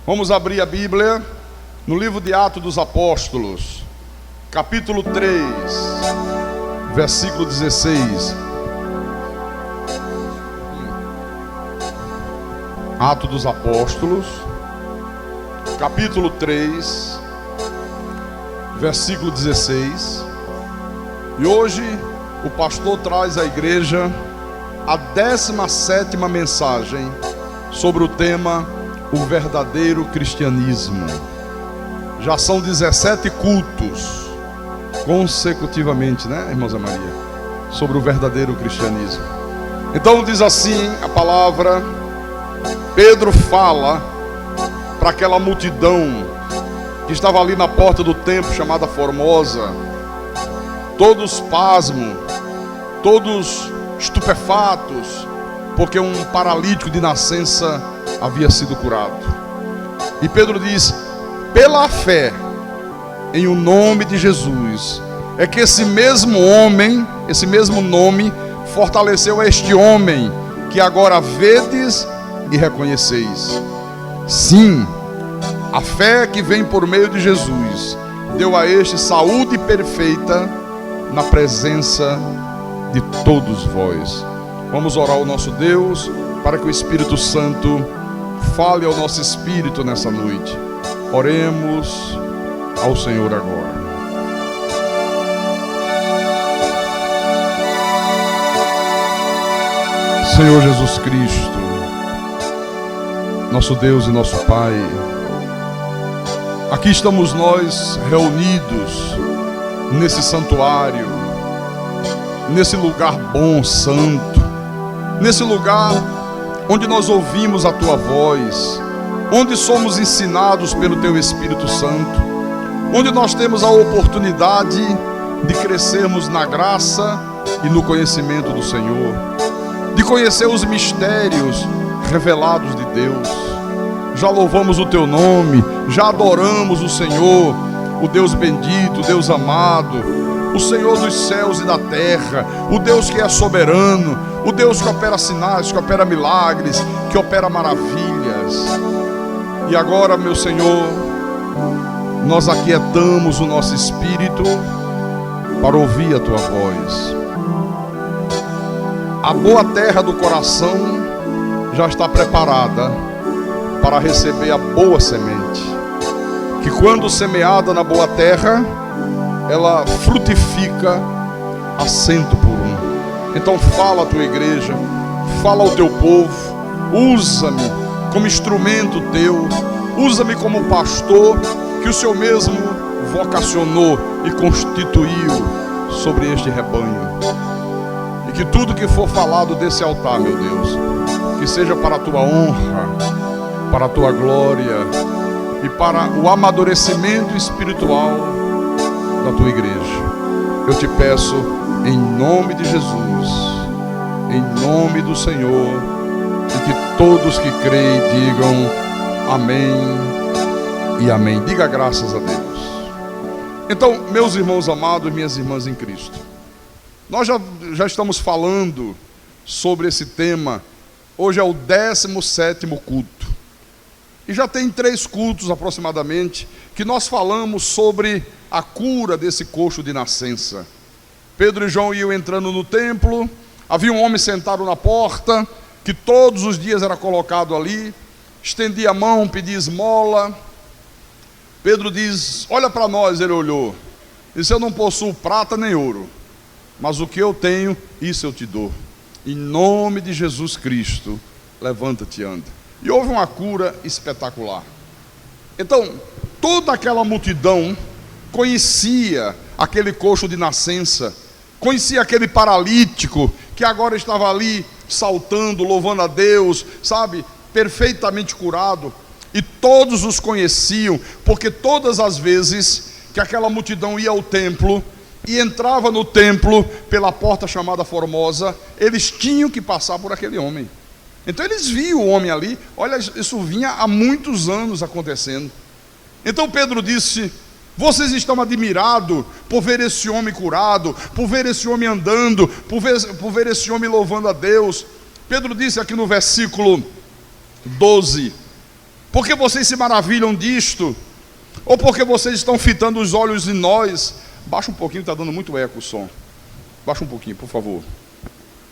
Vamos abrir a Bíblia no livro de Atos dos Apóstolos, capítulo 3, versículo 16. Atos dos Apóstolos, capítulo 3, versículo 16. E hoje o pastor traz à igreja a 17ª mensagem sobre o tema o verdadeiro cristianismo. Já são 17 cultos consecutivamente, né, irmã Zé Maria? Sobre o verdadeiro cristianismo. Então diz assim a palavra. Pedro fala para aquela multidão que estava ali na porta do templo chamada Formosa, todos pasmos, todos estupefatos, porque um paralítico de nascença havia sido curado. E Pedro diz: pela fé em o nome de Jesus, é que esse mesmo homem, esse mesmo nome, fortaleceu este homem que agora vedes e reconheceis. Sim, a fé que vem por meio de Jesus deu a este saúde perfeita na presença de todos vós. Vamos orar ao nosso Deus para que o Espírito Santo fale ao nosso espírito nessa noite. Oremos ao Senhor agora. Senhor Jesus Cristo, nosso Deus e nosso Pai, aqui estamos nós reunidos nesse santuário, nesse lugar bom, santo, nesse lugar onde nós ouvimos a Tua voz, onde somos ensinados pelo Teu Espírito Santo, onde nós temos a oportunidade de crescermos na graça e no conhecimento do Senhor, de conhecer os mistérios revelados de Deus. Já louvamos o Teu nome, já adoramos o Senhor, o Deus bendito, o Deus amado, o Senhor dos céus e da terra, o Deus que é soberano, o Deus que opera sinais, que opera milagres, que opera maravilhas. E agora, meu Senhor, nós aquietamos o nosso espírito para ouvir a Tua voz. A boa terra do coração já está preparada para receber a boa semente, que quando semeada na boa terra, ela frutifica a 100 por 1. Então fala a Tua igreja, fala ao Teu povo, usa-me como instrumento Teu, usa-me como pastor que o Senhor mesmo vocacionou e constituiu sobre este rebanho. E que tudo que for falado desse altar, meu Deus, que seja para a Tua honra, para a Tua glória e para o amadurecimento espiritual da Tua igreja. Eu te peço em nome de Jesus, em nome do Senhor, e que todos que creem digam amém e amém. Diga graças a Deus. Então, meus irmãos amados, minhas irmãs em Cristo, nós já estamos falando sobre esse tema. Hoje é o 17º culto. E já tem 3 cultos aproximadamente que nós falamos sobre a cura desse coxo de nascença. Pedro e João iam entrando no templo, havia um homem sentado na porta, que todos os dias era colocado ali, estendia a mão, pedia esmola. Pedro diz: olha para nós. Ele olhou, disse: eu não possuo prata nem ouro, mas o que eu tenho, isso eu te dou. Em nome de Jesus Cristo, levanta-te e anda. E houve uma cura espetacular. Então, toda aquela multidão conhecia aquele coxo de nascença, conhecia aquele paralítico que agora estava ali saltando, louvando a Deus, sabe, perfeitamente curado. E todos os conheciam, porque todas as vezes que aquela multidão ia ao templo e entrava no templo pela porta chamada Formosa, eles tinham que passar por aquele homem. Então eles viam o homem ali. Olha, isso vinha há muitos anos acontecendo. Então Pedro disse: vocês estão admirados por ver esse homem curado, por ver esse homem andando, por ver esse homem louvando a Deus. Pedro disse aqui no versículo 12: Por que vocês se maravilham disto? Ou porque vocês estão fitando os olhos em nós? Baixa um pouquinho, está dando muito eco o som. Baixa um pouquinho, por favor.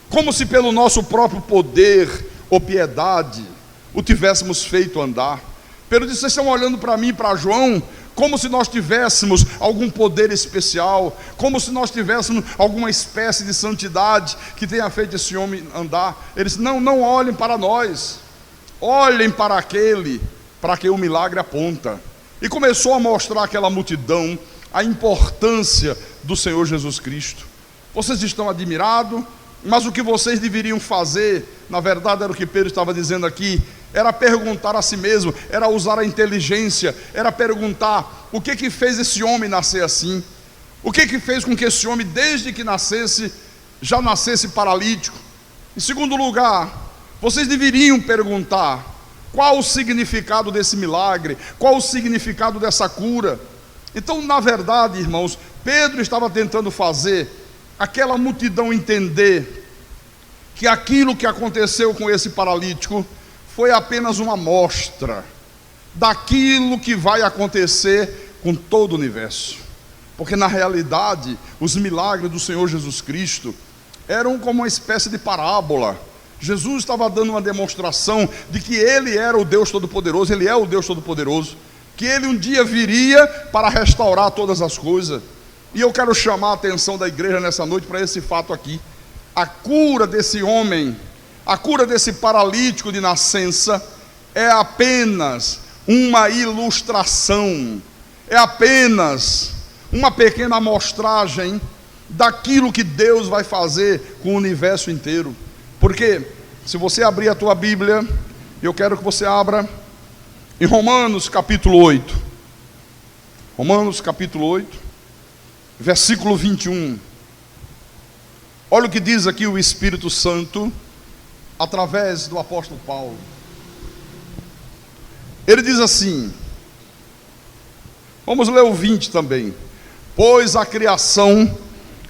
Como se pelo nosso próprio poder ou piedade o tivéssemos feito andar. Pedro disse: vocês estão olhando para mim e para João como se nós tivéssemos algum poder especial, como se nós tivéssemos alguma espécie de santidade que tenha feito esse homem andar. Eles: não olhem para nós, olhem para aquele para quem o milagre aponta. E começou a mostrar àquela multidão a importância do Senhor Jesus Cristo. Vocês estão admirados, mas o que vocês deveriam fazer, na verdade era o que Pedro estava dizendo aqui, era perguntar a si mesmo, era usar a inteligência, era perguntar: o que fez esse homem nascer assim? O que fez com que esse homem, desde que nascesse, já nascesse paralítico? Em segundo lugar, vocês deveriam perguntar: qual o significado desse milagre? Qual o significado dessa cura? Então, na verdade, irmãos, Pedro estava tentando fazer aquela multidão entender que aquilo que aconteceu com esse paralítico foi apenas uma amostra daquilo que vai acontecer com todo o universo. Porque na realidade, os milagres do Senhor Jesus Cristo eram como uma espécie de parábola. Jesus estava dando uma demonstração de que Ele era o Deus Todo-Poderoso, Ele é o Deus Todo-Poderoso, que Ele um dia viria para restaurar todas as coisas. E eu quero chamar a atenção da igreja nessa noite para esse fato aqui. A cura desse homem, a cura desse paralítico de nascença, é apenas uma ilustração, é apenas uma pequena amostragem daquilo que Deus vai fazer com o universo inteiro. Porque, se você abrir a tua Bíblia, eu quero que você abra em Romanos capítulo 8. Romanos capítulo 8, versículo 21. Olha o que diz aqui o Espírito Santo, através do apóstolo Paulo. Ele diz assim, vamos ler o 20 também. Pois a criação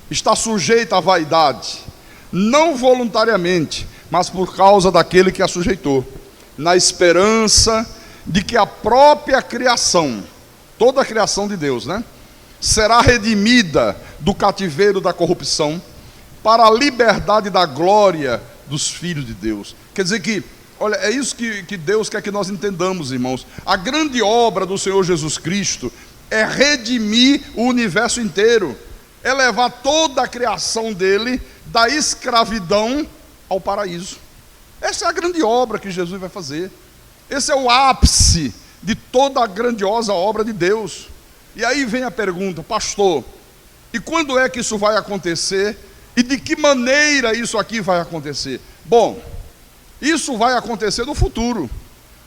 está sujeita à vaidade, não voluntariamente, mas por causa daquele que a sujeitou, na esperança de que a própria criação, toda a criação de Deus, será redimida do cativeiro da corrupção, para a liberdade da glória dos filhos de Deus. Quer dizer que, olha, é isso que Deus quer que nós entendamos, irmãos. A grande obra do Senhor Jesus Cristo é redimir o universo inteiro, é levar toda a criação dele da escravidão ao paraíso. Essa é a grande obra que Jesus vai fazer. Esse é o ápice de toda a grandiosa obra de Deus. E aí vem a pergunta: pastor, e quando é que isso vai acontecer? E de que maneira isso aqui vai acontecer? Bom, isso vai acontecer no futuro.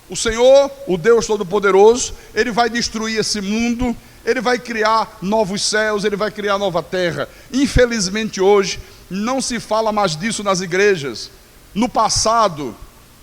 O Senhor, o Deus Todo-Poderoso, Ele vai destruir esse mundo, Ele vai criar novos céus, Ele vai criar nova terra. Infelizmente hoje não se fala mais disso nas igrejas. No passado,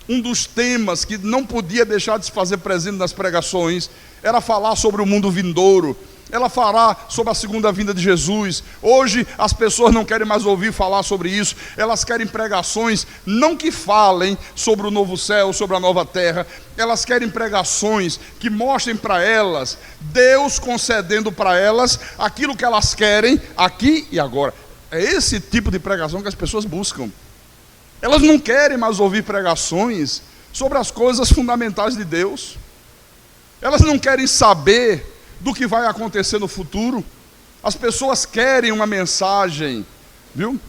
um dos temas que não podia deixar de se fazer presente nas pregações era falar sobre o mundo vindouro, ela falar sobre a segunda vinda de Jesus. Hoje as pessoas não querem mais ouvir falar sobre isso, elas querem pregações, não que falem sobre o novo céu, sobre a nova terra, elas querem pregações que mostrem para elas, Deus concedendo para elas aquilo que elas querem, aqui e agora. É esse tipo de pregação que as pessoas buscam. Elas não querem mais ouvir pregações sobre as coisas fundamentais de Deus. Elas não querem saber do que vai acontecer no futuro. As pessoas querem uma mensagem, viu?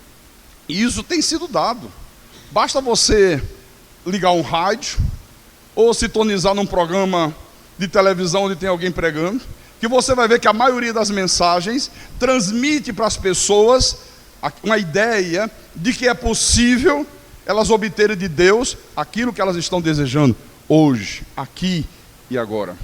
E isso tem sido dado. Basta você ligar um rádio ou sintonizar num programa de televisão onde tem alguém pregando, que você vai ver que a maioria das mensagens transmite para as pessoas uma ideia de que é possível elas obterem de Deus aquilo que elas estão desejando hoje, aqui e agora.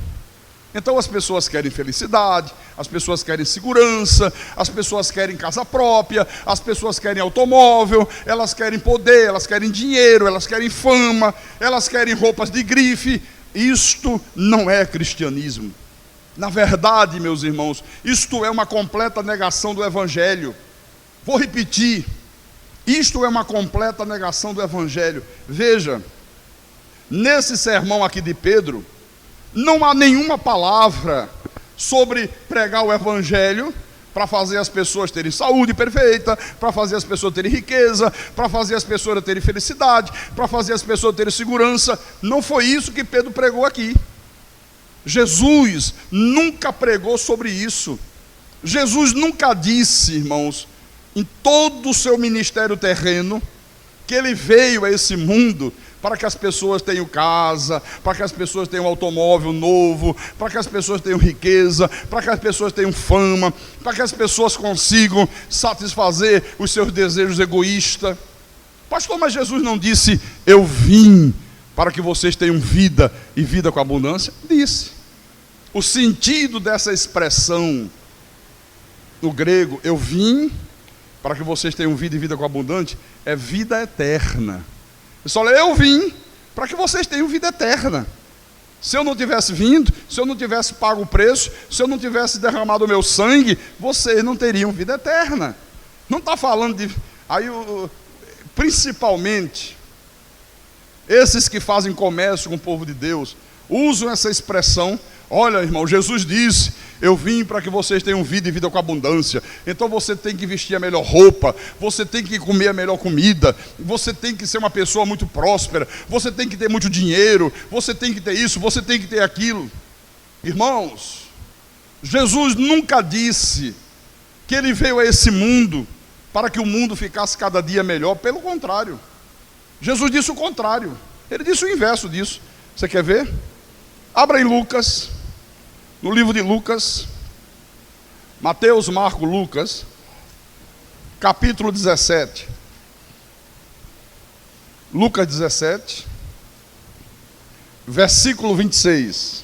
Então as pessoas querem felicidade, as pessoas querem segurança, as pessoas querem casa própria, as pessoas querem automóvel, elas querem poder, elas querem dinheiro, elas querem fama, elas querem roupas de grife. Isto não é cristianismo. Na verdade, meus irmãos, isto é uma completa negação do Evangelho. Vou repetir, isto é uma completa negação do Evangelho. Veja, nesse sermão aqui de Pedro, Não há nenhuma palavra sobre pregar o evangelho para fazer as pessoas terem saúde perfeita, para fazer as pessoas terem riqueza, para fazer as pessoas terem felicidade, para fazer as pessoas terem segurança. Não foi isso que Pedro pregou aqui. Jesus nunca pregou sobre isso. Jesus nunca disse, irmãos, em todo o seu ministério terreno, que ele veio a esse mundo para que as pessoas tenham casa, para que as pessoas tenham automóvel novo, para que as pessoas tenham riqueza, para que as pessoas tenham fama, para que as pessoas consigam satisfazer os seus desejos egoístas. Pastor, mas Jesus não disse, eu vim para que vocês tenham vida e vida com abundância? Disse. O sentido dessa expressão no grego, eu vim para que vocês tenham vida e vida com abundante, é vida eterna. Eu vim para que vocês tenham vida eterna. Se eu não tivesse vindo, se eu não tivesse pago o preço, se eu não tivesse derramado o meu sangue, vocês não teriam vida eterna. Não está falando de... principalmente, esses que fazem comércio com o povo de Deus, usam essa expressão. Olha, irmão, Jesus disse, eu vim para que vocês tenham vida e vida com abundância. Então você tem que vestir a melhor roupa, você tem que comer a melhor comida, você tem que ser uma pessoa muito próspera, você tem que ter muito dinheiro, você tem que ter isso, você tem que ter aquilo. Irmãos, Jesus nunca disse que ele veio a esse mundo para que o mundo ficasse cada dia melhor. Pelo contrário, Jesus disse o contrário. Ele disse o inverso disso. Você quer ver? Abra em Lucas, no livro de Lucas, Mateus, Marcos, Lucas, capítulo 17. Lucas 17, versículo 26.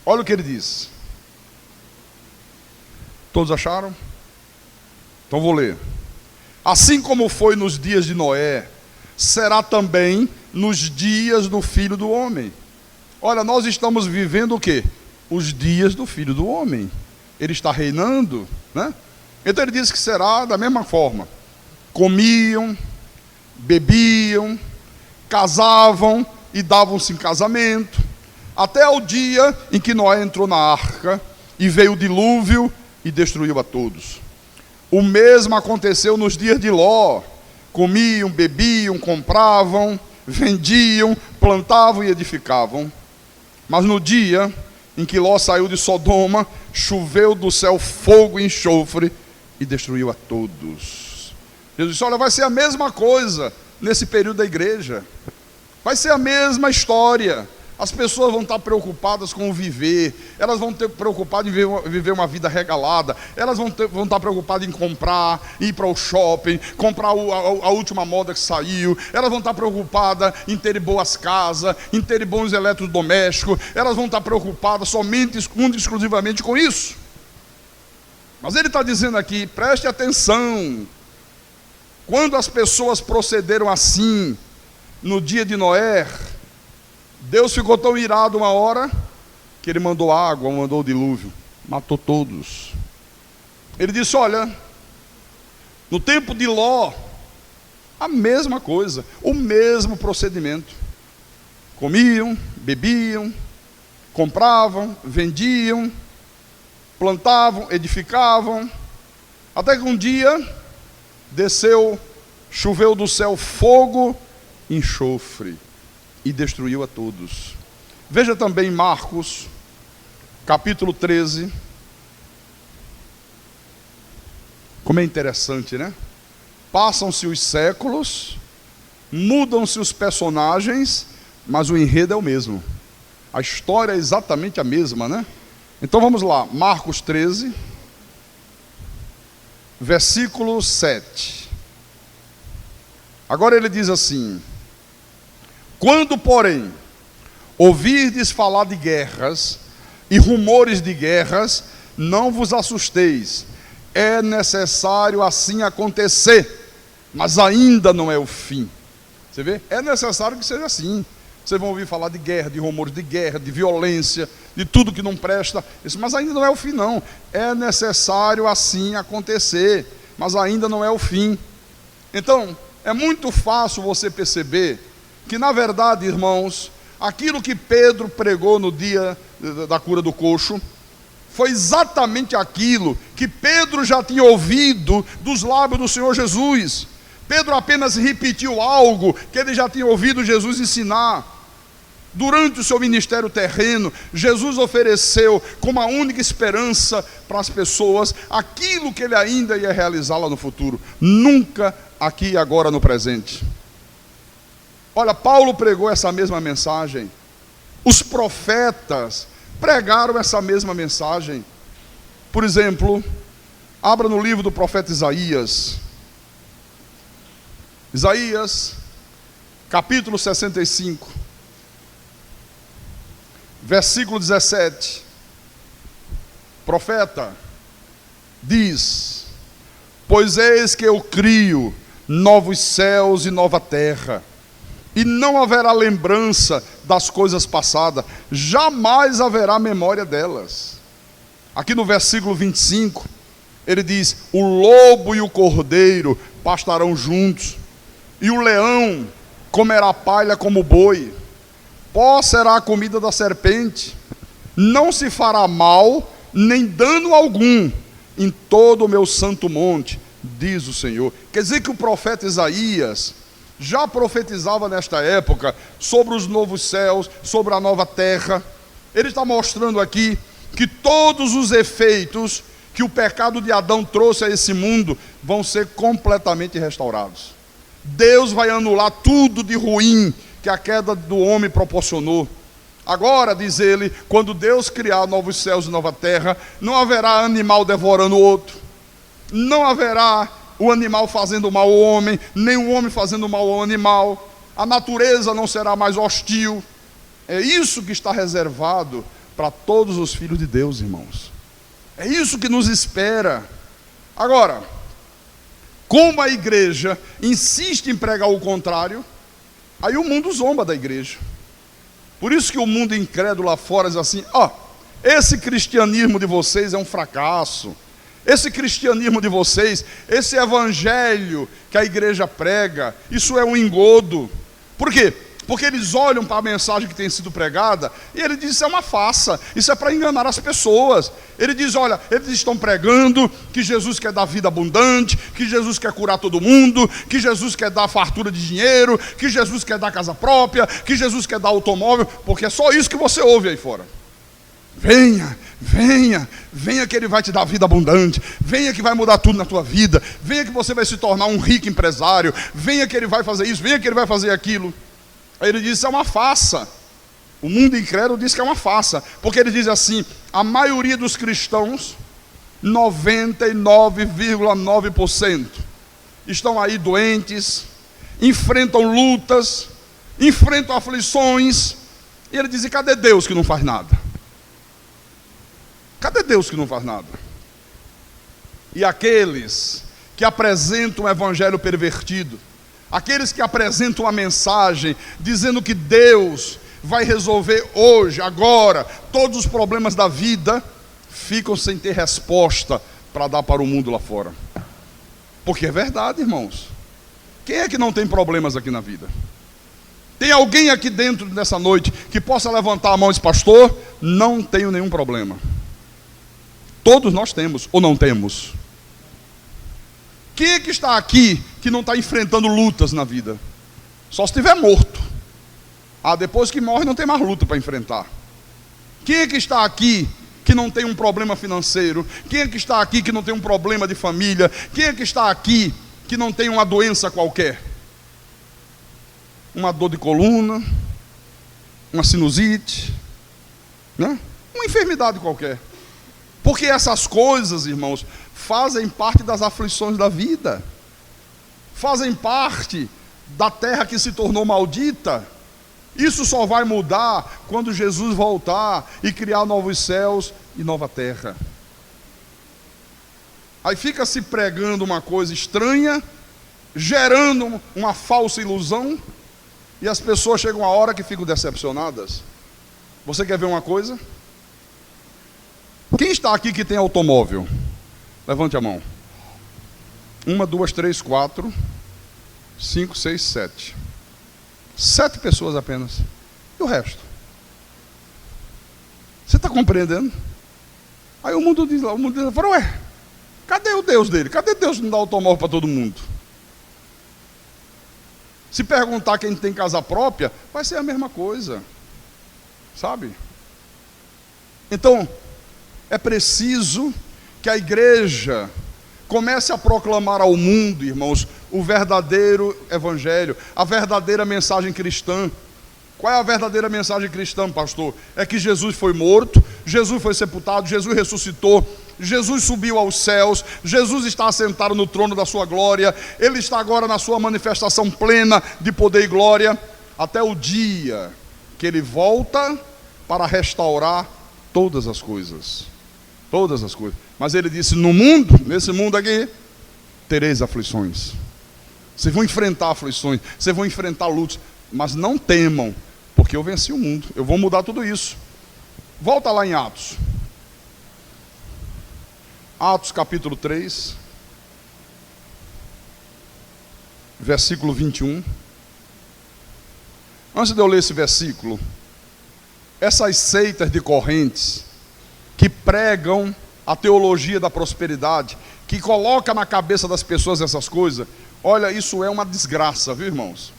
Olha o que ele diz. Todos acharam? Então vou ler. Assim como foi nos dias de Noé, será também nos dias do Filho do Homem. Olha, nós estamos vivendo o quê? Os dias do Filho do Homem. Ele está reinando, né? Então ele diz que será da mesma forma. Comiam, bebiam, casavam e davam-se em casamento, até o dia em que Noé entrou na arca e veio o dilúvio e destruiu a todos. O mesmo aconteceu nos dias de Ló. Comiam, bebiam, compravam, vendiam, plantavam e edificavam. Mas no dia em que Ló saiu de Sodoma, choveu do céu fogo e enxofre e destruiu a todos. Jesus disse, olha, vai ser a mesma coisa nesse período da igreja. Vai ser a mesma história. As pessoas vão estar preocupadas com o viver, elas vão estar preocupadas em viver uma vida regalada, elas vão estar preocupadas em comprar, ir para o shopping, comprar a última moda que saiu, elas vão estar preocupadas em ter boas casas, em ter bons eletrodomésticos, elas vão estar preocupadas somente, exclusivamente com isso. Mas ele está dizendo aqui, preste atenção, quando as pessoas procederam assim, no dia de Noé, Deus ficou tão irado uma hora, que ele mandou água, mandou o dilúvio, matou todos. Ele disse, olha, no tempo de Ló, a mesma coisa, o mesmo procedimento. Comiam, bebiam, compravam, vendiam, plantavam, edificavam, até que um dia desceu, choveu do céu fogo e enxofre e destruiu a todos. Veja também Marcos, capítulo 13. Como é interessante, né? Passam-se os séculos, mudam-se os personagens, mas o enredo é o mesmo. A história é exatamente a mesma, né? Então vamos lá, Marcos 13, versículo 7. Agora ele diz assim: quando, porém, ouvirdes falar de guerras e rumores de guerras, não vos assusteis. É necessário assim acontecer, mas ainda não é o fim. Você vê? É necessário que seja assim. Vocês vão ouvir falar de guerra, de rumores de guerra, de violência, de tudo que não presta. Mas ainda não é o fim, não. É necessário assim acontecer, mas ainda não é o fim. Então, é muito fácil você perceber que, na verdade, irmãos, aquilo que Pedro pregou no dia da cura do coxo, foi exatamente aquilo que Pedro já tinha ouvido dos lábios do Senhor Jesus. Pedro apenas repetiu algo que ele já tinha ouvido Jesus ensinar. Durante o seu ministério terreno, Jesus ofereceu como a única esperança para as pessoas aquilo que ele ainda ia realizar lá no futuro, nunca aqui e agora no presente. Olha, Paulo pregou essa mesma mensagem, os profetas pregaram essa mesma mensagem. Por exemplo, abra no livro do profeta Isaías. Isaías, capítulo 65, versículo 17. O profeta diz: pois eis que eu crio novos céus e nova terra, e não haverá lembrança das coisas passadas, jamais haverá memória delas. Aqui no versículo 25, ele diz: o lobo e o cordeiro pastarão juntos, e o leão comerá palha como boi. Pó será a comida da serpente, não se fará mal, nem dano algum, em todo o meu santo monte, diz o Senhor. Quer dizer que o profeta Isaías já profetizava nesta época sobre os novos céus, sobre a nova terra. Ele está mostrando aqui que todos os efeitos que o pecado de Adão trouxe a esse mundo vão ser completamente restaurados. Deus vai anular tudo de ruim que a queda do homem proporcionou. Agora, diz ele, quando Deus criar novos céus e nova terra, não haverá animal devorando o outro, não haverá o animal fazendo mal ao homem, nem o homem fazendo mal ao animal, a natureza não será mais hostil. É isso que está reservado para todos os filhos de Deus, irmãos. É isso que nos espera. Agora, como a igreja insiste em pregar o contrário, aí o mundo zomba da igreja. Por isso que o mundo incrédulo lá fora diz assim: esse cristianismo de vocês é um fracasso. Esse cristianismo de vocês, esse evangelho que a igreja prega, isso é um engodo. Por quê? Porque eles olham para a mensagem que tem sido pregada e ele diz: isso é uma farsa, isso é para enganar as pessoas. Ele diz: olha, eles estão pregando que Jesus quer dar vida abundante, que Jesus quer curar todo mundo, que Jesus quer dar fartura de dinheiro, que Jesus quer dar casa própria, que Jesus quer dar automóvel, porque é só isso que você ouve aí fora. Venha, venha, venha que ele vai te dar vida abundante, venha que vai mudar tudo na tua vida, venha que você vai se tornar um rico empresário, venha que ele vai fazer isso, venha que ele vai fazer aquilo. Aí ele diz: isso é uma farsa. O mundo incrédulo diz que é uma farsa, porque ele diz assim: a maioria dos cristãos, 99,9%, estão aí doentes, enfrentam lutas, enfrentam aflições, e ele diz: e cadê Deus que não faz nada? Cadê Deus que não faz nada? E aqueles que apresentam um evangelho pervertido, aqueles que apresentam uma mensagem dizendo que Deus vai resolver hoje, agora, todos os problemas da vida, ficam sem ter resposta para dar para o mundo lá fora. Porque é verdade, irmãos. Quem é que não tem problemas aqui na vida? Tem alguém aqui dentro dessa noite que possa levantar a mão e dizer: pastor, não tenho nenhum problema? Todos nós temos, ou não temos? Quem é que está aqui que não está enfrentando lutas na vida? Só se estiver morto. Depois que morre não tem mais luta para enfrentar. Quem é que está aqui que não tem um problema financeiro? Quem é que está aqui que não tem um problema de família? Quem é que está aqui que não tem uma doença qualquer? Uma dor de coluna, uma sinusite, né? Uma enfermidade qualquer. Porque essas coisas, irmãos, fazem parte das aflições da vida, fazem parte da terra que se tornou maldita. Isso só vai mudar quando Jesus voltar e criar novos céus e nova terra. Aí fica se pregando uma coisa estranha, gerando uma falsa ilusão, e as pessoas chegam a hora que ficam decepcionadas. Você quer ver uma coisa? Quem está aqui que tem automóvel? Levante a mão. 1, 2, 3, 4, 5, 6, 7. 7 pessoas apenas. E o resto? Você está compreendendo? Aí o mundo diz, fala, ué, cadê o Deus dele? Cadê Deus que não dá automóvel para todo mundo? Se perguntar quem tem casa própria, vai ser a mesma coisa. Sabe? Então, é preciso que a igreja comece a proclamar ao mundo, irmãos, o verdadeiro evangelho, a verdadeira mensagem cristã. Qual é a verdadeira mensagem cristã, pastor? É que Jesus foi morto, Jesus foi sepultado, Jesus ressuscitou, Jesus subiu aos céus, Jesus está assentado no trono da sua glória, Ele está agora na sua manifestação plena de poder e glória, até o dia que Ele volta para restaurar todas as coisas. Todas as coisas. Mas Ele disse, no mundo, nesse mundo aqui, tereis aflições. Vocês vão enfrentar aflições, vocês vão enfrentar lutas, mas não temam, porque eu venci o mundo, eu vou mudar tudo isso. Volta lá em Atos. Atos capítulo 3, versículo 21. Antes de eu ler esse versículo, essas seitas de correntes que pregam a teologia da prosperidade, que coloca na cabeça das pessoas essas coisas, olha, isso é uma desgraça, viu, irmãos?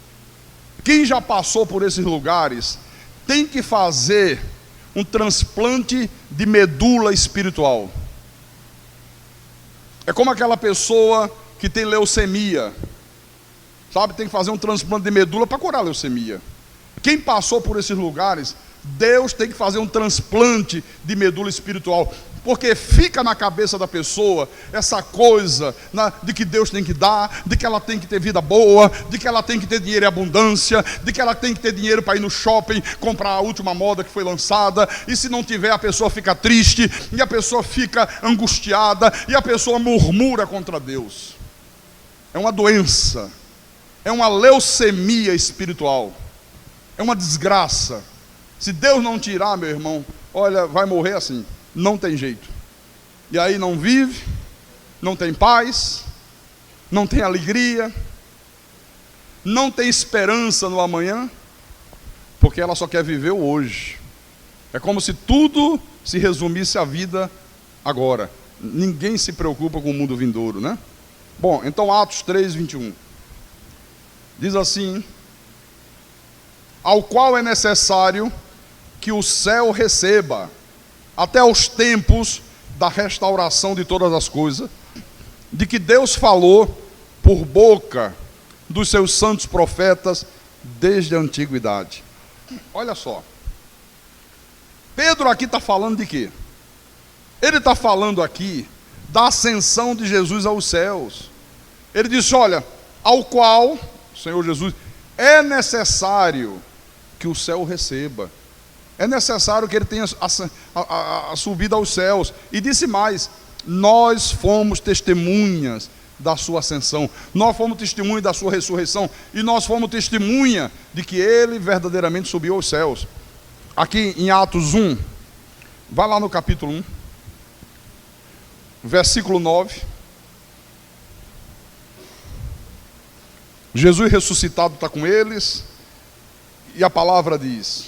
Quem já passou por esses lugares tem que fazer um transplante de medula espiritual. É como aquela pessoa que tem leucemia, sabe, tem que fazer um transplante de medula para curar a leucemia. Quem passou por esses lugares, Deus tem que fazer um transplante de medula espiritual, porque fica na cabeça da pessoa essa coisa de que Deus tem que dar, de que ela tem que ter vida boa, de que ela tem que ter dinheiro em abundância, de que ela tem que ter dinheiro para ir no shopping, comprar a última moda que foi lançada, e se não tiver a pessoa fica triste, e a pessoa fica angustiada, e a pessoa murmura contra Deus. É uma doença, é uma leucemia espiritual, é uma desgraça. Se Deus não tirar, meu irmão, olha, vai morrer assim. Não tem jeito. E aí não vive, não tem paz, não tem alegria, não tem esperança no amanhã, porque ela só quer viver o hoje. É como se tudo se resumisse à vida agora. Ninguém se preocupa com o mundo vindouro, né? Bom, então Atos 3, 21. Diz assim: ao qual é necessário que o céu receba, até os tempos da restauração de todas as coisas, de que Deus falou por boca dos seus santos profetas desde a antiguidade. Olha só, Pedro aqui está falando de quê? Ele está falando aqui da ascensão de Jesus aos céus. Ele disse, olha, ao qual, Senhor Jesus, é necessário que o céu receba. É necessário que ele tenha a subida aos céus. E disse mais, nós fomos testemunhas da sua ascensão, nós fomos testemunhas da sua ressurreição, e nós fomos testemunha de que ele verdadeiramente subiu aos céus. Aqui em Atos 1, vai lá no capítulo 1, versículo 9. Jesus ressuscitado está com eles, e a palavra diz: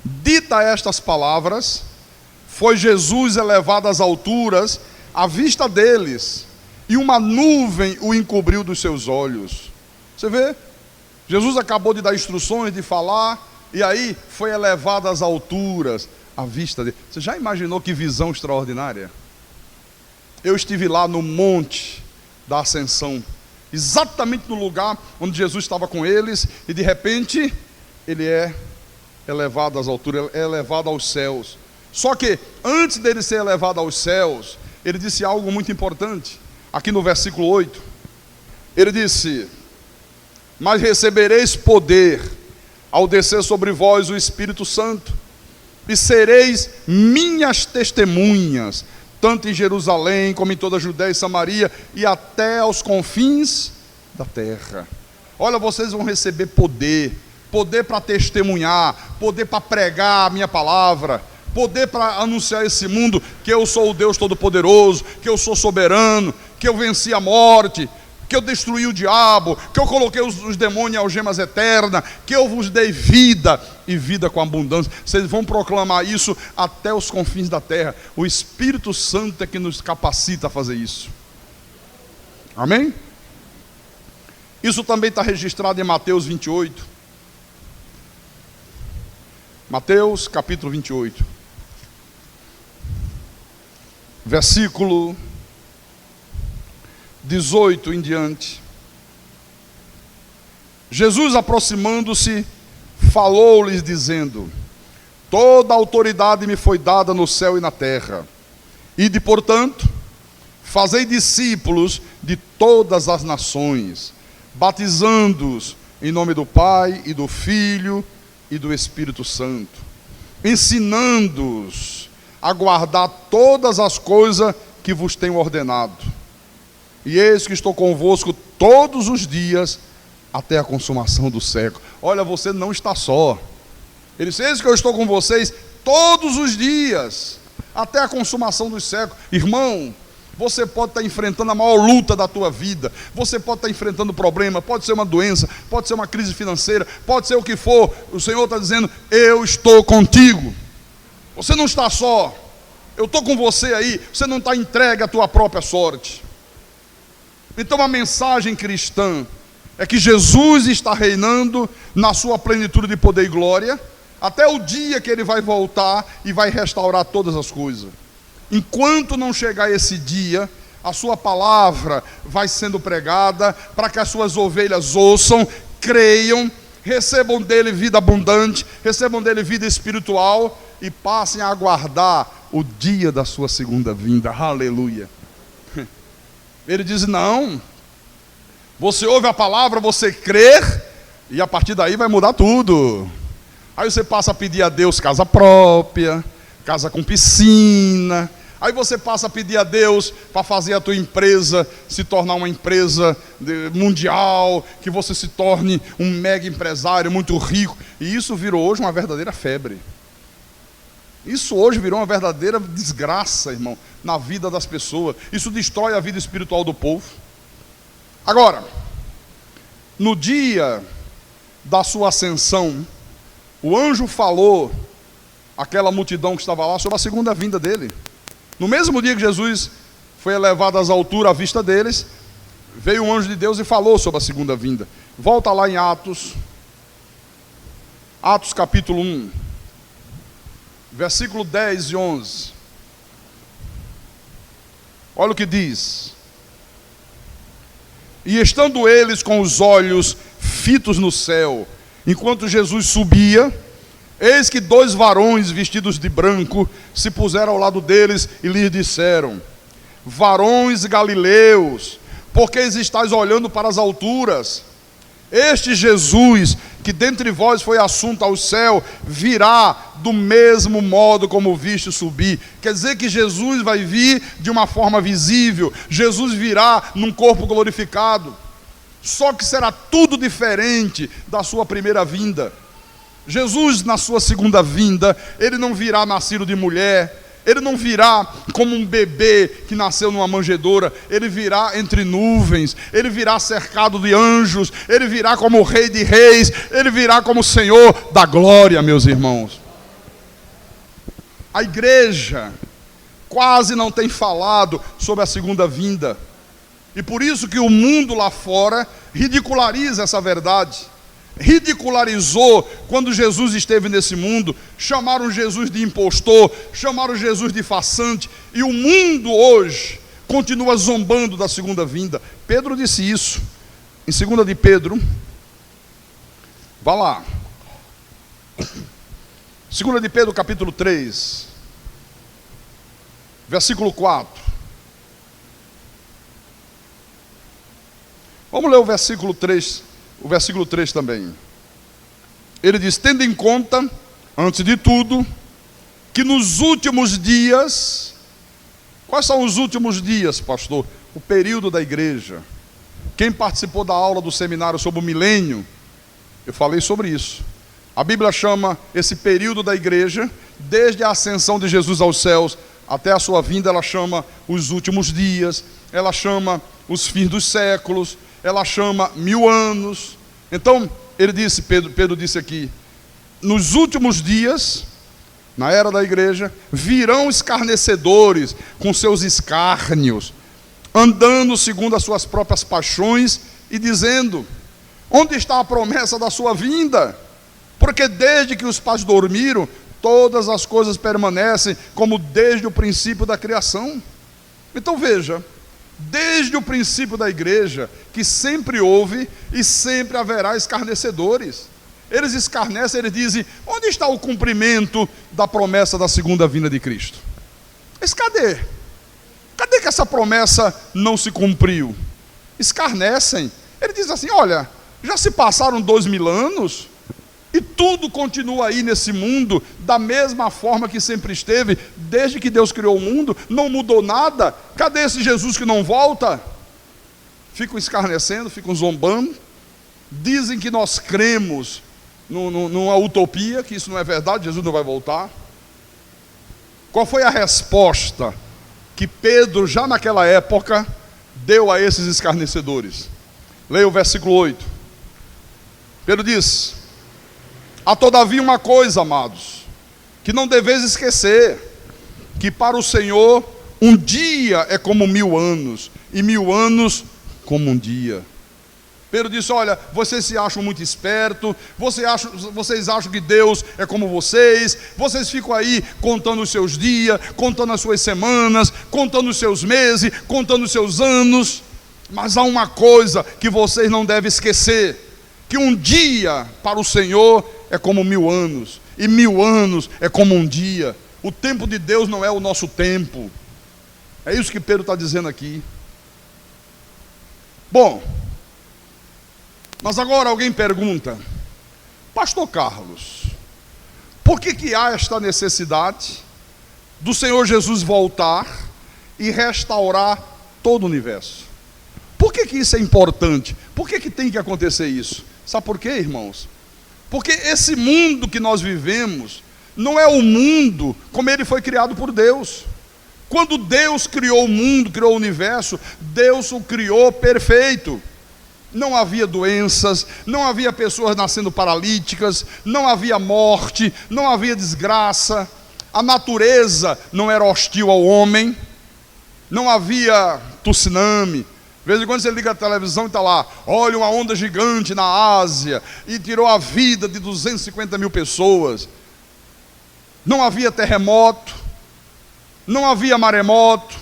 dita estas palavras, foi Jesus elevado às alturas à vista deles, e uma nuvem o encobriu dos seus olhos. Você vê? Jesus acabou de dar instruções, de falar, e aí foi elevado às alturas à vista dele. Você já imaginou que visão extraordinária? Eu estive lá no monte da ascensão, exatamente no lugar onde Jesus estava com eles, e de repente ele é elevado às alturas, é elevado aos céus. Só que antes dele ser elevado aos céus, ele disse algo muito importante. Aqui no versículo 8, ele disse: mas recebereis poder ao descer sobre vós o Espírito Santo, e sereis minhas testemunhas, tanto em Jerusalém como em toda a Judéia e Samaria, e até aos confins da terra. Olha, vocês vão receber poder, poder para testemunhar, poder para pregar a minha palavra, poder para anunciar a esse mundo que eu sou o Deus Todo-Poderoso, que eu sou soberano, que eu venci a morte, que eu destruí o diabo, que eu coloquei os demônios em algemas eternas, que eu vos dei vida e vida com abundância. Vocês vão proclamar isso até os confins da terra. O Espírito Santo é que nos capacita a fazer isso. Amém? Isso também está registrado em Mateus 28. Mateus capítulo 28. Versículo 18 em diante. Jesus, aproximando-se, falou-lhes dizendo: toda a autoridade me foi dada no céu e na terra. Ide, portanto, fazei discípulos de todas as nações, batizando-os em nome do Pai e do Filho e do Espírito Santo, ensinando-os a guardar todas as coisas que vos tenho ordenado. E eis que estou convosco todos os dias, até a consumação do século. Olha, você não está só. Ele diz: eis que eu estou com vocês todos os dias, até a consumação dos séculos. Irmão, você pode estar enfrentando a maior luta da tua vida, você pode estar enfrentando problema, pode ser uma doença, pode ser uma crise financeira, pode ser o que for. O Senhor está dizendo: eu estou contigo. Você não está só, eu estou com você aí. Você não está entregue à tua própria sorte. Então a mensagem cristã é que Jesus está reinando na sua plenitude de poder e glória, até o dia que Ele vai voltar e vai restaurar todas as coisas. Enquanto não chegar esse dia, a sua palavra vai sendo pregada para que as suas ovelhas ouçam, creiam, recebam dele vida abundante, recebam dele vida espiritual e passem a aguardar o dia da sua segunda vinda. Aleluia. Ele diz: não, você ouve a palavra, você crer, e a partir daí vai mudar tudo. Aí você passa a pedir a Deus casa própria, casa com piscina. Aí você passa a pedir a Deus para fazer a tua empresa se tornar uma empresa mundial, que você se torne um mega empresário muito rico. E isso virou hoje uma verdadeira febre. Isso hoje virou uma verdadeira desgraça, irmão, na vida das pessoas. Isso destrói a vida espiritual do povo. Agora, no dia da sua ascensão, o anjo falou àquela multidão que estava lá sobre a segunda vinda dele. No mesmo dia que Jesus foi elevado às alturas à vista deles, veio um anjo de Deus e falou sobre a segunda vinda. Volta lá em Atos capítulo 1, versículo 10 e 11. Olha o que diz: e estando eles com os olhos fitos no céu, enquanto Jesus subia, eis que 2 varões vestidos de branco se puseram ao lado deles e lhes disseram: varões galileus, por que estáis olhando para as alturas? Este Jesus, que dentre vós foi assunto ao céu, virá do mesmo modo como viste subir. Quer dizer que Jesus vai vir de uma forma visível. Jesus virá num corpo glorificado. Só que será tudo diferente da sua primeira vinda. Jesus, na sua segunda vinda, Ele não virá nascido de mulher, Ele não virá como um bebê que nasceu numa manjedoura. Ele virá entre nuvens, Ele virá cercado de anjos, Ele virá como o Rei de Reis, Ele virá como o Senhor da glória, meus irmãos. A igreja quase não tem falado sobre a segunda vinda, e por isso que o mundo lá fora ridiculariza essa verdade. Ridicularizou quando Jesus esteve nesse mundo, chamaram Jesus de impostor, chamaram Jesus de farsante, e o mundo hoje continua zombando da segunda vinda. Pedro disse isso em 2 de Pedro, vá lá, 2 de Pedro capítulo 3, versículo 4. Vamos ler o versículo 3. O versículo 3 também. Ele diz: tendo em conta, antes de tudo, que nos últimos dias... Quais são os últimos dias, pastor? O período da igreja. Quem participou da aula do seminário sobre o milênio, eu falei sobre isso. A Bíblia chama esse período da igreja, desde a ascensão de Jesus aos céus até a sua vinda, ela chama os últimos dias, ela chama os fins dos séculos, ela chama 1000 anos. Então, ele disse, Pedro disse aqui, nos últimos dias, na era da igreja, virão escarnecedores com seus escárnios, andando segundo as suas próprias paixões e dizendo: onde está a promessa da sua vinda? Porque desde que os pais dormiram, todas as coisas permanecem como desde o princípio da criação. Então veja, desde o princípio da igreja, que sempre houve e sempre haverá escarnecedores. Eles escarnecem, eles dizem: onde está o cumprimento da promessa da segunda vinda de Cristo? Mas cadê? Cadê que essa promessa não se cumpriu? Escarnecem. Ele diz assim: olha, já se passaram 2000 anos e tudo continua aí nesse mundo da mesma forma que sempre esteve, desde que Deus criou o mundo, não mudou nada. Cadê esse Jesus que não volta? Ficam escarnecendo, ficam zombando, dizem que nós cremos numa utopia, que isso não é verdade, Jesus não vai voltar. Qual foi a resposta que Pedro, já naquela época, deu a esses escarnecedores? Leia o versículo 8. Pedro diz: há todavia uma coisa, amados, que não deveis esquecer, que para o Senhor um dia é como 1000 anos, e 1000 anos como um dia. Pedro disse: olha, vocês se acham muito espertos, vocês acham que Deus é como vocês ficam aí contando os seus dias, contando as suas semanas, contando os seus meses, contando os seus anos. Mas há uma coisa que vocês não devem esquecer, que um dia para o Senhor é como 1000 anos, e 1000 anos é como um dia. O tempo de Deus não é o nosso tempo. É isso que Pedro está dizendo aqui. Bom, mas agora alguém pergunta: pastor Carlos, por que há esta necessidade do Senhor Jesus voltar e restaurar todo o universo? Por que isso é importante? Por que tem que acontecer isso? Sabe por quê, irmãos? Porque esse mundo que nós vivemos não é o mundo como ele foi criado por Deus. Quando Deus criou o mundo, criou o universo, Deus o criou perfeito. Não havia doenças, não havia pessoas nascendo paralíticas, não havia morte, não havia desgraça. A natureza não era hostil ao homem, não havia tsunami. De vez em quando você liga a televisão e está lá: olha, uma onda gigante na Ásia e tirou a vida de 250 mil pessoas. Não havia terremoto, não havia maremoto,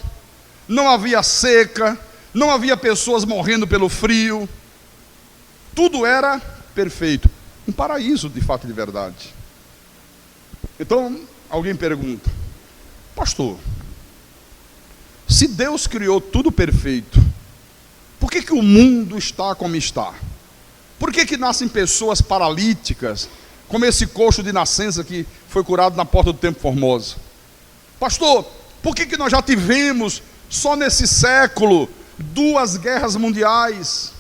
não havia seca, não havia pessoas morrendo pelo frio. Tudo era perfeito, um paraíso de fato e de verdade. Então alguém pergunta: pastor, se Deus criou tudo perfeito, por que o mundo está como está? Por que nascem pessoas paralíticas, como esse coxo de nascença que foi curado na Porta do Templo Formosa? Pastor, por que nós já tivemos, só nesse século, 2 guerras mundiais?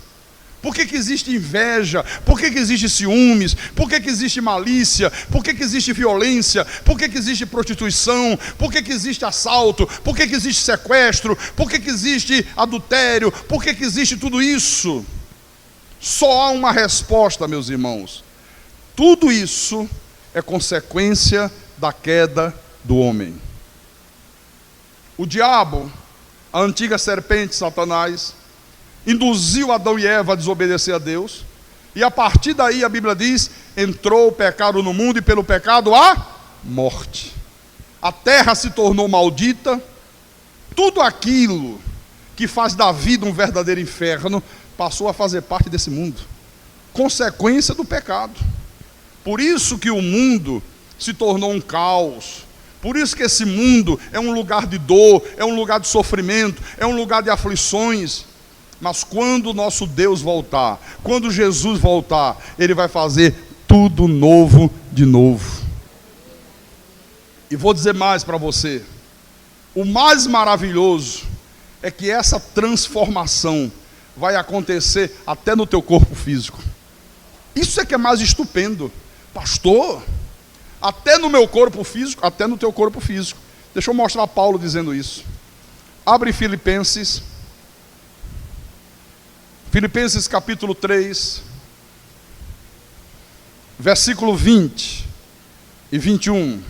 Por que existe inveja? Por que existe ciúmes? Por que existe malícia? Por que existe violência? Por que existe prostituição? Por que existe assalto? Por que existe sequestro? Por que existe adultério? Por que existe tudo isso? Só há uma resposta, meus irmãos: tudo isso é consequência da queda do homem. O diabo, a antiga serpente, Satanás, induziu Adão e Eva a desobedecer a Deus, e a partir daí a Bíblia diz: entrou o pecado no mundo, e pelo pecado a morte. A terra se tornou maldita. Tudo aquilo que faz da vida um verdadeiro inferno passou a fazer parte desse mundo, consequência do pecado. Por isso que o mundo se tornou um caos. Por isso que esse mundo é um lugar de dor, é um lugar de sofrimento, é um lugar de aflições. Mas quando o nosso Deus voltar, quando Jesus voltar, Ele vai fazer tudo novo de novo. E vou dizer mais para você: o mais maravilhoso é que essa transformação vai acontecer até no teu corpo físico. Isso é que é mais estupendo. Pastor, até no meu corpo físico? Até no teu corpo físico. Deixa eu mostrar Paulo dizendo isso. Abre Filipenses Filipenses capítulo 3, versículo 20 e 21.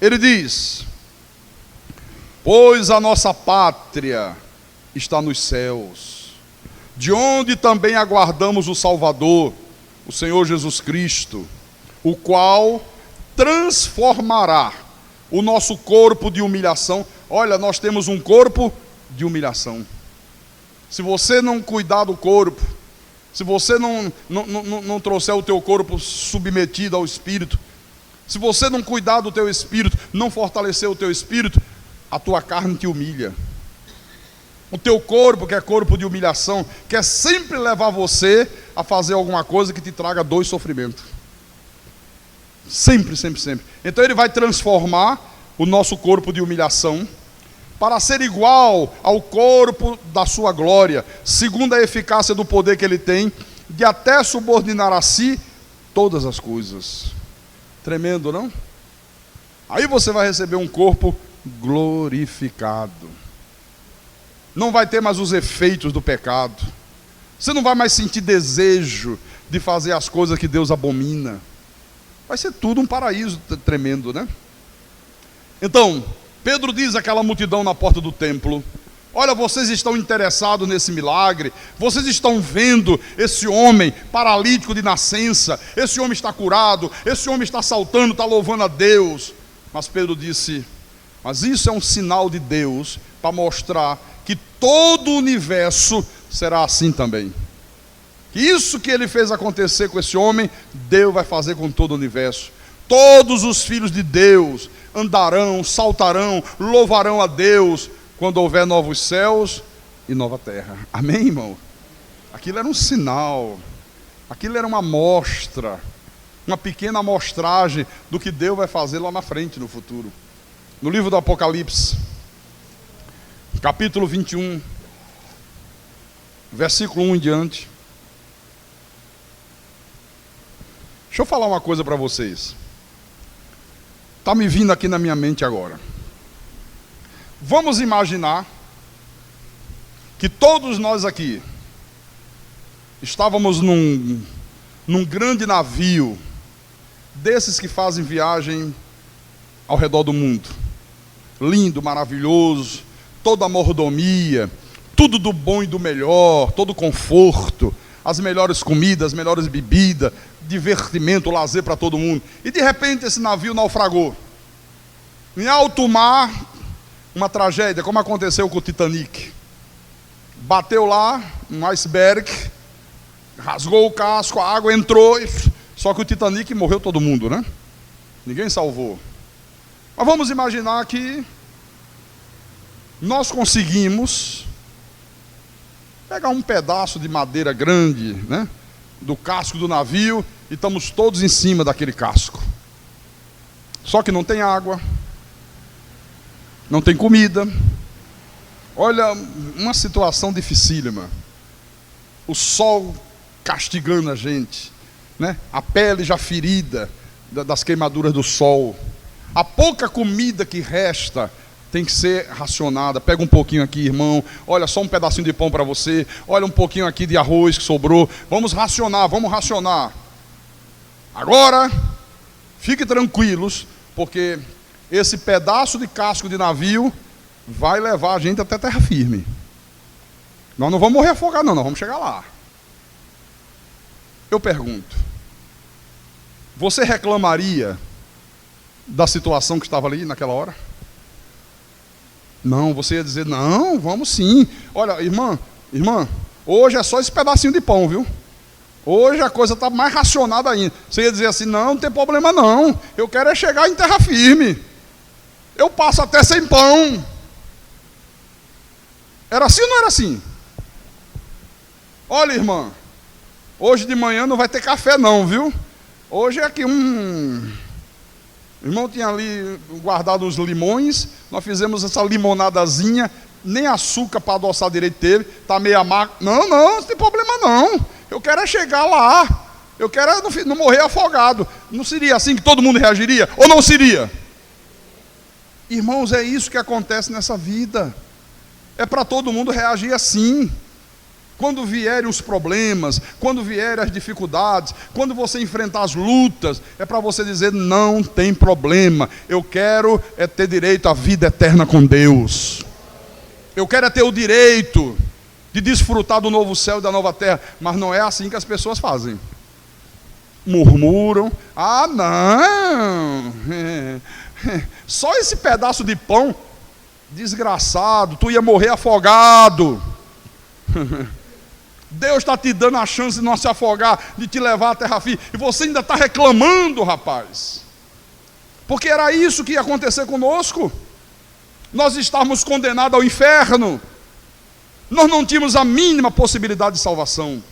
Ele diz: pois a nossa pátria está nos céus, de onde também aguardamos o Salvador, o Senhor Jesus Cristo, o qual transformará o nosso corpo de humilhação. Olha, nós temos um corpo de humilhação. Se você não cuidar do corpo, se você não trouxer o teu corpo submetido ao Espírito, se você não cuidar do teu espírito, não fortalecer o teu espírito, a tua carne te humilha. O teu corpo, que é corpo de humilhação, quer sempre levar você a fazer alguma coisa que te traga dor e sofrimento. Sempre, sempre, sempre. Então ele vai transformar o nosso corpo de humilhação para ser igual ao corpo da sua glória, segundo a eficácia do poder que ele tem, de até subordinar a si todas as coisas. Tremendo, não? Aí você vai receber um corpo glorificado. Não vai ter mais os efeitos do pecado. Você não vai mais sentir desejo de fazer as coisas que Deus abomina. Vai ser tudo um paraíso tremendo, né? Então, Pedro diz àquela multidão na porta do templo: olha, vocês estão interessados nesse milagre, vocês estão vendo esse homem paralítico de nascença, esse homem está curado, esse homem está saltando, está louvando a Deus. Mas Pedro disse: mas isso é um sinal de Deus para mostrar que todo o universo será assim também. Isso que ele fez acontecer com esse homem, Deus vai fazer com todo o universo. Todos os filhos de Deus andarão, saltarão, louvarão a Deus quando houver novos céus e nova terra. Amém, irmão? Aquilo era um sinal, aquilo era uma amostra, uma pequena amostragem do que Deus vai fazer lá na frente, no futuro. No livro do Apocalipse, capítulo 21, versículo 1 em diante. Deixa eu falar uma coisa para vocês. Está me vindo aqui na minha mente agora. Vamos imaginar que todos nós aqui estávamos num grande navio, desses que fazem viagem ao redor do mundo. Lindo, maravilhoso, toda a mordomia, tudo do bom e do melhor, todo o conforto, as melhores comidas, as melhores bebidas, divertimento, lazer para todo mundo. E de repente esse navio naufragou. Em alto mar, uma tragédia, como aconteceu com o Titanic. Bateu lá, um iceberg, rasgou o casco, a água entrou, só que o Titanic morreu todo mundo, né? Ninguém salvou. Mas vamos imaginar que nós conseguimos pegar um pedaço de madeira grande, né, do casco do navio, e estamos todos em cima daquele casco. Só que não tem água, não tem comida. Olha, uma situação dificílima. O sol castigando a gente, né? A pele já ferida das queimaduras do sol. A pouca comida que resta tem que ser racionada. Pega um pouquinho aqui, irmão. Olha, só um pedacinho de pão para você. Olha, um pouquinho aqui de arroz que sobrou. Vamos racionar, vamos racionar. Agora, fiquem tranquilos, porque esse pedaço de casco de navio vai levar a gente até terra firme. Nós não vamos morrer afogados, não. Nós vamos chegar lá. Eu pergunto: você reclamaria da situação que estava ali naquela hora? Não, você ia dizer: não, vamos sim. Olha, irmã, hoje é só esse pedacinho de pão, viu? Hoje a coisa está mais racionada ainda. Você ia dizer assim: não tem problema não, eu quero é chegar em terra firme. Eu passo até sem pão. Era assim ou não era assim? Olha, irmã, hoje de manhã não vai ter café não, viu? Hoje é que o irmão tinha ali guardado uns limões, nós fizemos essa limonadazinha, nem açúcar para adoçar direito teve, está meio amargo. Não tem problema não, eu quero é chegar lá, eu quero é não morrer afogado. Não seria assim que todo mundo reagiria? Ou não seria? Irmãos, é isso que acontece nessa vida. É para todo mundo reagir assim. quando vierem os problemas, quando vierem as dificuldades, quando você enfrentar as lutas, é para você dizer: não tem problema, eu quero é ter direito à vida eterna com Deus. Eu quero é ter o direito de desfrutar do novo céu e da nova terra. Mas não é assim que as pessoas fazem. Murmuram: ah, não, só esse pedaço de pão, desgraçado, tu ia morrer afogado. Deus está te dando a chance de não se afogar, de te levar à terra firme, e você ainda está reclamando, rapaz. Porque era isso que ia acontecer conosco. Nós estávamos condenados ao inferno. Nós não tínhamos a mínima possibilidade de salvação.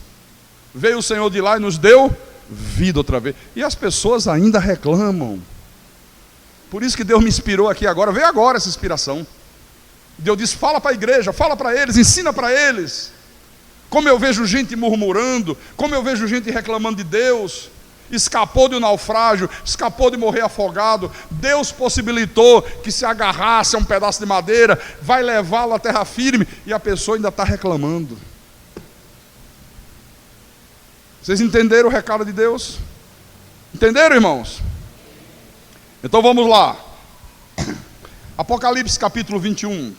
Veio o Senhor de lá e nos deu vida outra vez. E as pessoas ainda reclamam. Por isso que Deus me inspirou aqui agora. Veio agora essa inspiração. Deus disse: fala para a igreja, fala para eles, ensina para eles. Como eu vejo gente murmurando, como eu vejo gente reclamando de Deus. Escapou de um naufrágio, escapou de morrer afogado. Deus possibilitou que se agarrasse a um pedaço de madeira, vai levá-lo à terra firme, e a pessoa ainda está reclamando. Vocês entenderam o recado de Deus? Entenderam, irmãos? Então vamos lá. Apocalipse capítulo 21,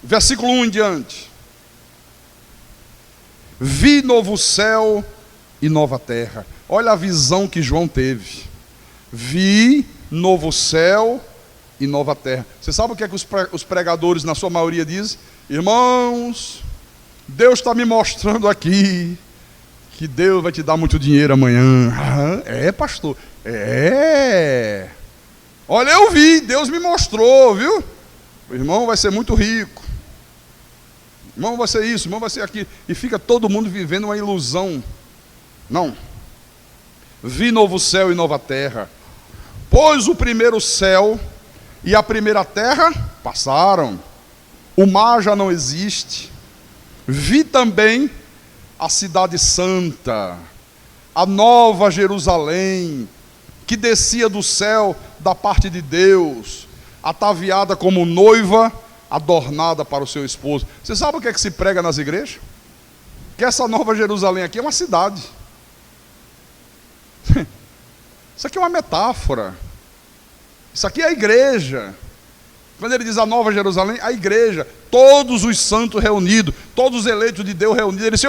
versículo 1 em diante. Vi novo céu e nova terra. Olha a visão que João teve. Vi novo céu e nova terra. Você sabe o que é que os pregadores, na sua maioria, dizem? Irmãos, Deus está me mostrando aqui que Deus vai te dar muito dinheiro amanhã. Ah, é, pastor? É. Olha, eu vi, Deus me mostrou, viu? O irmão vai ser muito rico. Irmão vai ser isso, irmão vai ser aquilo. E fica todo mundo vivendo uma ilusão. Não. Vi novo céu e nova terra. Pois o primeiro céu e a primeira terra passaram. O mar já não existe. Vi também a cidade santa, a nova Jerusalém, que descia do céu da parte de Deus, ataviada como noiva, adornada para o seu esposo. Você sabe o que é que se prega nas igrejas? Que essa nova Jerusalém aqui é uma cidade. Isso aqui é uma metáfora. Isso aqui é a igreja. Quando ele diz a nova Jerusalém, a igreja, todos os santos reunidos, todos os eleitos de Deus reunidos. Ele disse: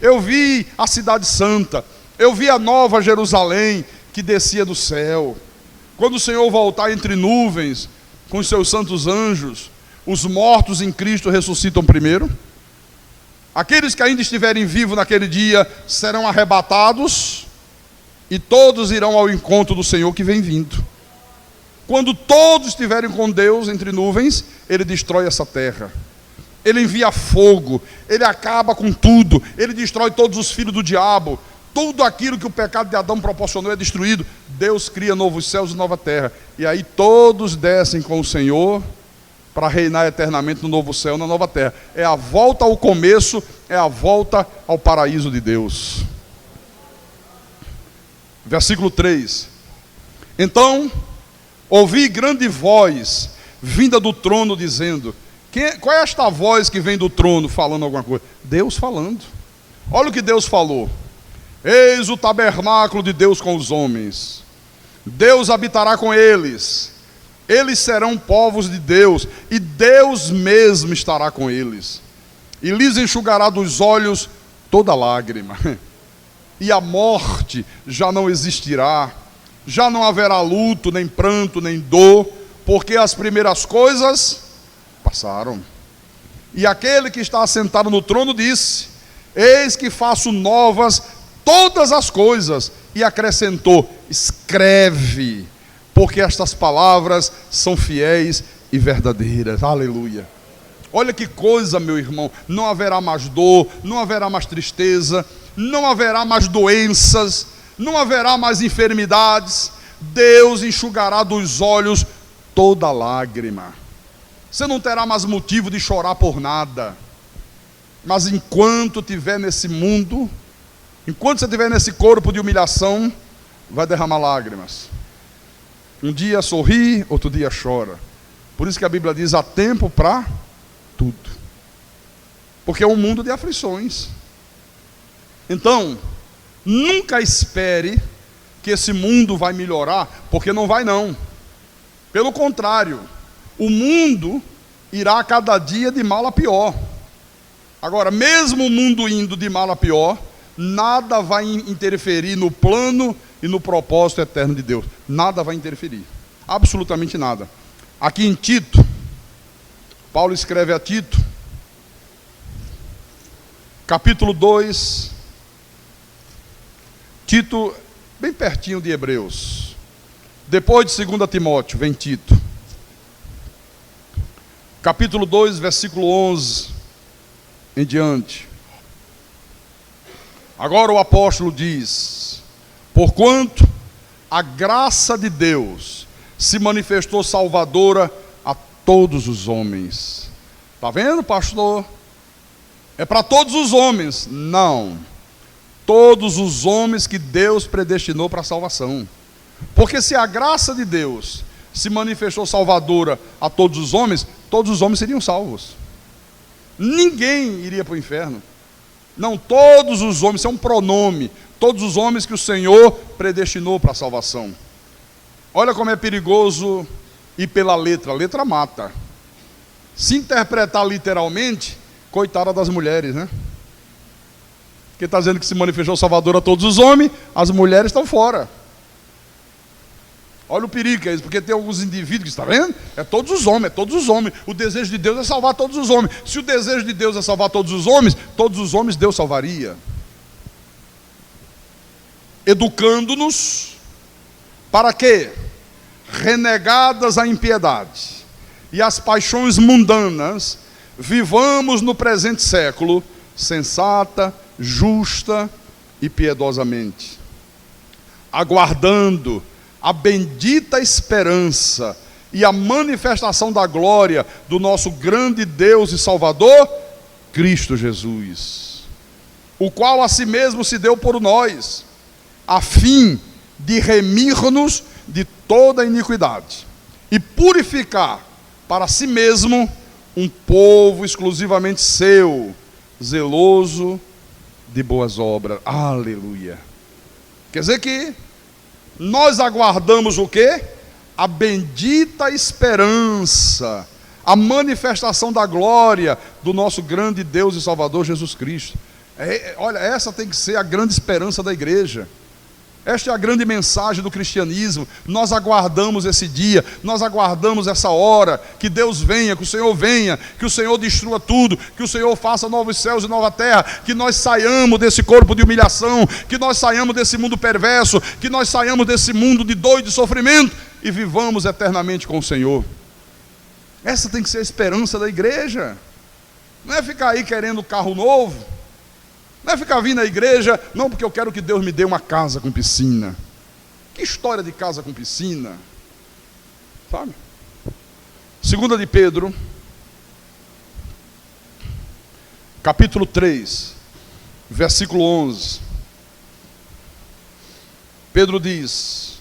eu vi a cidade santa, eu vi a nova Jerusalém que descia do céu. Quando o Senhor voltar entre nuvens com os seus santos anjos, os mortos em Cristo ressuscitam primeiro. Aqueles que ainda estiverem vivos naquele dia serão arrebatados, e todos irão ao encontro do Senhor que vem vindo. Quando todos estiverem com Deus entre nuvens, Ele destrói essa terra. Ele envia fogo, Ele acaba com tudo, Ele destrói todos os filhos do diabo. Tudo aquilo que o pecado de Adão proporcionou é destruído. Deus cria novos céus e nova terra. E aí todos descem com o Senhor para reinar eternamente no novo céu e na nova terra. É a volta ao começo, é a volta ao paraíso de Deus. Versículo 3. Então ouvi grande voz vinda do trono dizendo... Qual é esta voz que vem do trono falando alguma coisa? Deus falando. Olha o que Deus falou. Eis o tabernáculo de Deus com os homens. Deus habitará com eles. Eles serão povos de Deus, e Deus mesmo estará com eles. E lhes enxugará dos olhos toda lágrima. E a morte já não existirá. Já não haverá luto, nem pranto, nem dor, porque as primeiras coisas passaram. E aquele que está assentado no trono disse: eis que faço novas todas as coisas. E acrescentou: escreve, porque estas palavras são fiéis e verdadeiras. Aleluia. Olha que coisa, meu irmão. Não haverá mais dor, não haverá mais tristeza, não haverá mais doenças, não haverá mais enfermidades. Deus enxugará dos olhos toda lágrima. Você não terá mais motivo de chorar por nada. Mas enquanto estiver nesse mundo, enquanto você estiver nesse corpo de humilhação, vai derramar lágrimas. Um dia sorri, outro dia chora. Por isso que a Bíblia diz: há tempo para tudo. Porque é um mundo de aflições. Então, nunca espere que esse mundo vai melhorar, porque não vai não. Pelo contrário, o mundo irá a cada dia de mal a pior. Agora, mesmo o mundo indo de mal a pior, nada vai interferir no plano e no propósito eterno de Deus. Nada vai interferir. Absolutamente nada. Aqui em Tito, Paulo escreve a Tito, capítulo 2, Tito, bem pertinho de Hebreus. Depois de 2 Timóteo, vem Tito. Capítulo 2, versículo 11 em diante. Agora o apóstolo diz: porquanto a graça de Deus se manifestou salvadora a todos os homens. Está vendo, pastor? É para todos os homens? Não. Todos os homens que Deus predestinou para a salvação. Porque se a graça de Deus se manifestou salvadora a todos os homens seriam salvos. Ninguém iria para o inferno. Não, todos os homens, isso é um pronome. Todos os homens que o Senhor predestinou para a salvação. Olha como é perigoso ir pela letra. A letra mata. Se interpretar literalmente, coitada das mulheres, né? Porque está dizendo que se manifestou Salvador a todos os homens, as mulheres estão fora. Olha o perigo que é isso, porque tem alguns indivíduos que está vendo? É todos os homens. O desejo de Deus é salvar todos os homens. Se o desejo de Deus é salvar todos os homens Deus salvaria. Educando-nos para que, renegadas a impiedade e as paixões mundanas, vivamos no presente século sensata, justa e piedosamente, aguardando a bendita esperança e a manifestação da glória do nosso grande Deus e Salvador, Cristo Jesus, o qual a si mesmo se deu por nós, a fim de remir-nos de toda iniquidade e purificar para si mesmo um povo exclusivamente seu, zeloso de boas obras. Aleluia. Quer dizer que nós aguardamos o quê? A bendita esperança, a manifestação da glória do nosso grande Deus e Salvador Jesus Cristo. Olha, essa tem que ser a grande esperança da igreja. Esta é a grande mensagem do cristianismo. Nós aguardamos esse dia, nós aguardamos essa hora, que Deus venha, que o Senhor venha, que o Senhor destrua tudo, que o Senhor faça novos céus e nova terra, que nós saiamos desse corpo de humilhação, que nós saiamos desse mundo perverso, que nós saiamos desse mundo de dor e de sofrimento e vivamos eternamente com o Senhor. Essa tem que ser a esperança da igreja. Não é ficar aí querendo carro novo, não é ficar vindo à igreja, não, porque eu quero que Deus me dê uma casa com piscina. Que história de casa com piscina? Sabe? 2 de Pedro, capítulo 3, versículo 11. Pedro diz: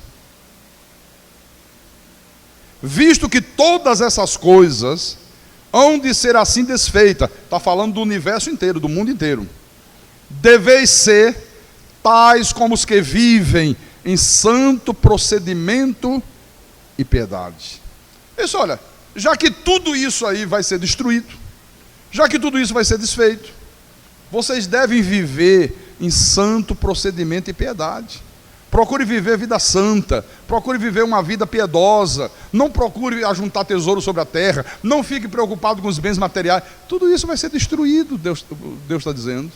visto que todas essas coisas hão de ser assim desfeitas, está falando do universo inteiro, do mundo inteiro, deveis ser tais como os que vivem em santo procedimento e piedade. Isso, olha, já que tudo isso aí vai ser destruído, já que tudo isso vai ser desfeito, vocês devem viver em santo procedimento e piedade. Procure viver vida santa, procure viver uma vida piedosa, não procure ajuntar tesouro sobre a terra, não fique preocupado com os bens materiais. Tudo isso vai ser destruído, Deus está dizendo.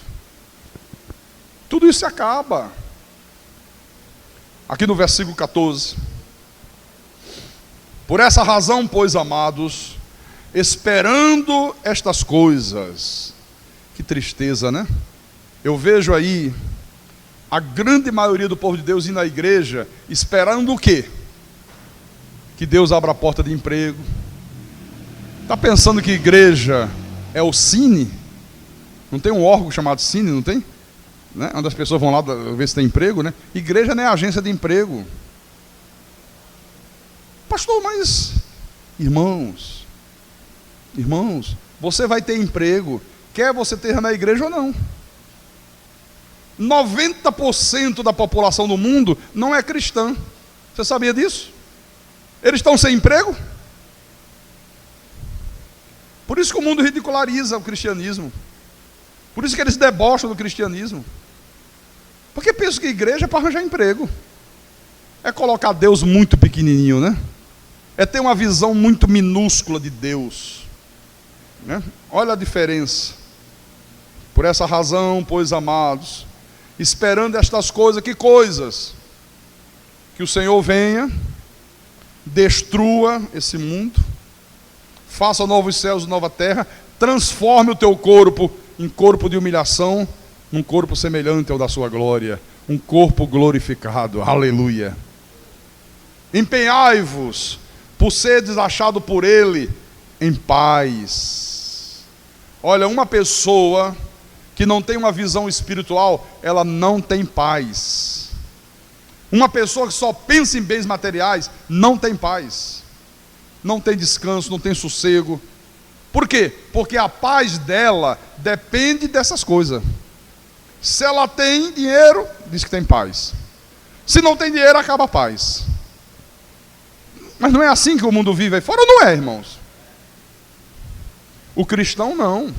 Tudo isso se acaba. Aqui no versículo 14. Por essa razão, pois, amados, esperando estas coisas. Que tristeza, né? Eu vejo aí a grande maioria do povo de Deus indo à igreja esperando o quê? Que Deus abra a porta de emprego. Está pensando que igreja é o Cine? Não tem um órgão chamado Cine, não tem? Né? Onde as pessoas vão lá ver se tem emprego, né? Igreja não é agência de emprego. Pastor, mas irmãos, você vai ter emprego quer você esteja na igreja ou não. 90% da população do mundo não é cristã. Você sabia disso? Eles estão sem emprego. Por isso que o mundo ridiculariza o cristianismo. Por isso que eles debocham do cristianismo. Porque pensam que igreja é para arranjar emprego. É colocar Deus muito pequenininho, né? É ter uma visão muito minúscula de Deus, né? Olha a diferença. Por essa razão, pois, amados, esperando estas coisas, que coisas? Que o Senhor venha, destrua esse mundo, faça novos céus e nova terra, transforme o teu corpo em corpo de humilhação, num corpo semelhante ao da sua glória, um corpo glorificado, aleluia. Empenhai-vos por seres achado por Ele em paz. Olha, uma pessoa que não tem uma visão espiritual, ela não tem paz. Uma pessoa que só pensa em bens materiais, não tem paz. Não tem descanso, não tem sossego. Por quê? Porque a paz dela depende dessas coisas. Se ela tem dinheiro, diz que tem paz. Se não tem dinheiro, acaba a paz. Mas não é assim que o mundo vive aí fora, ou não é, irmãos? O cristão não.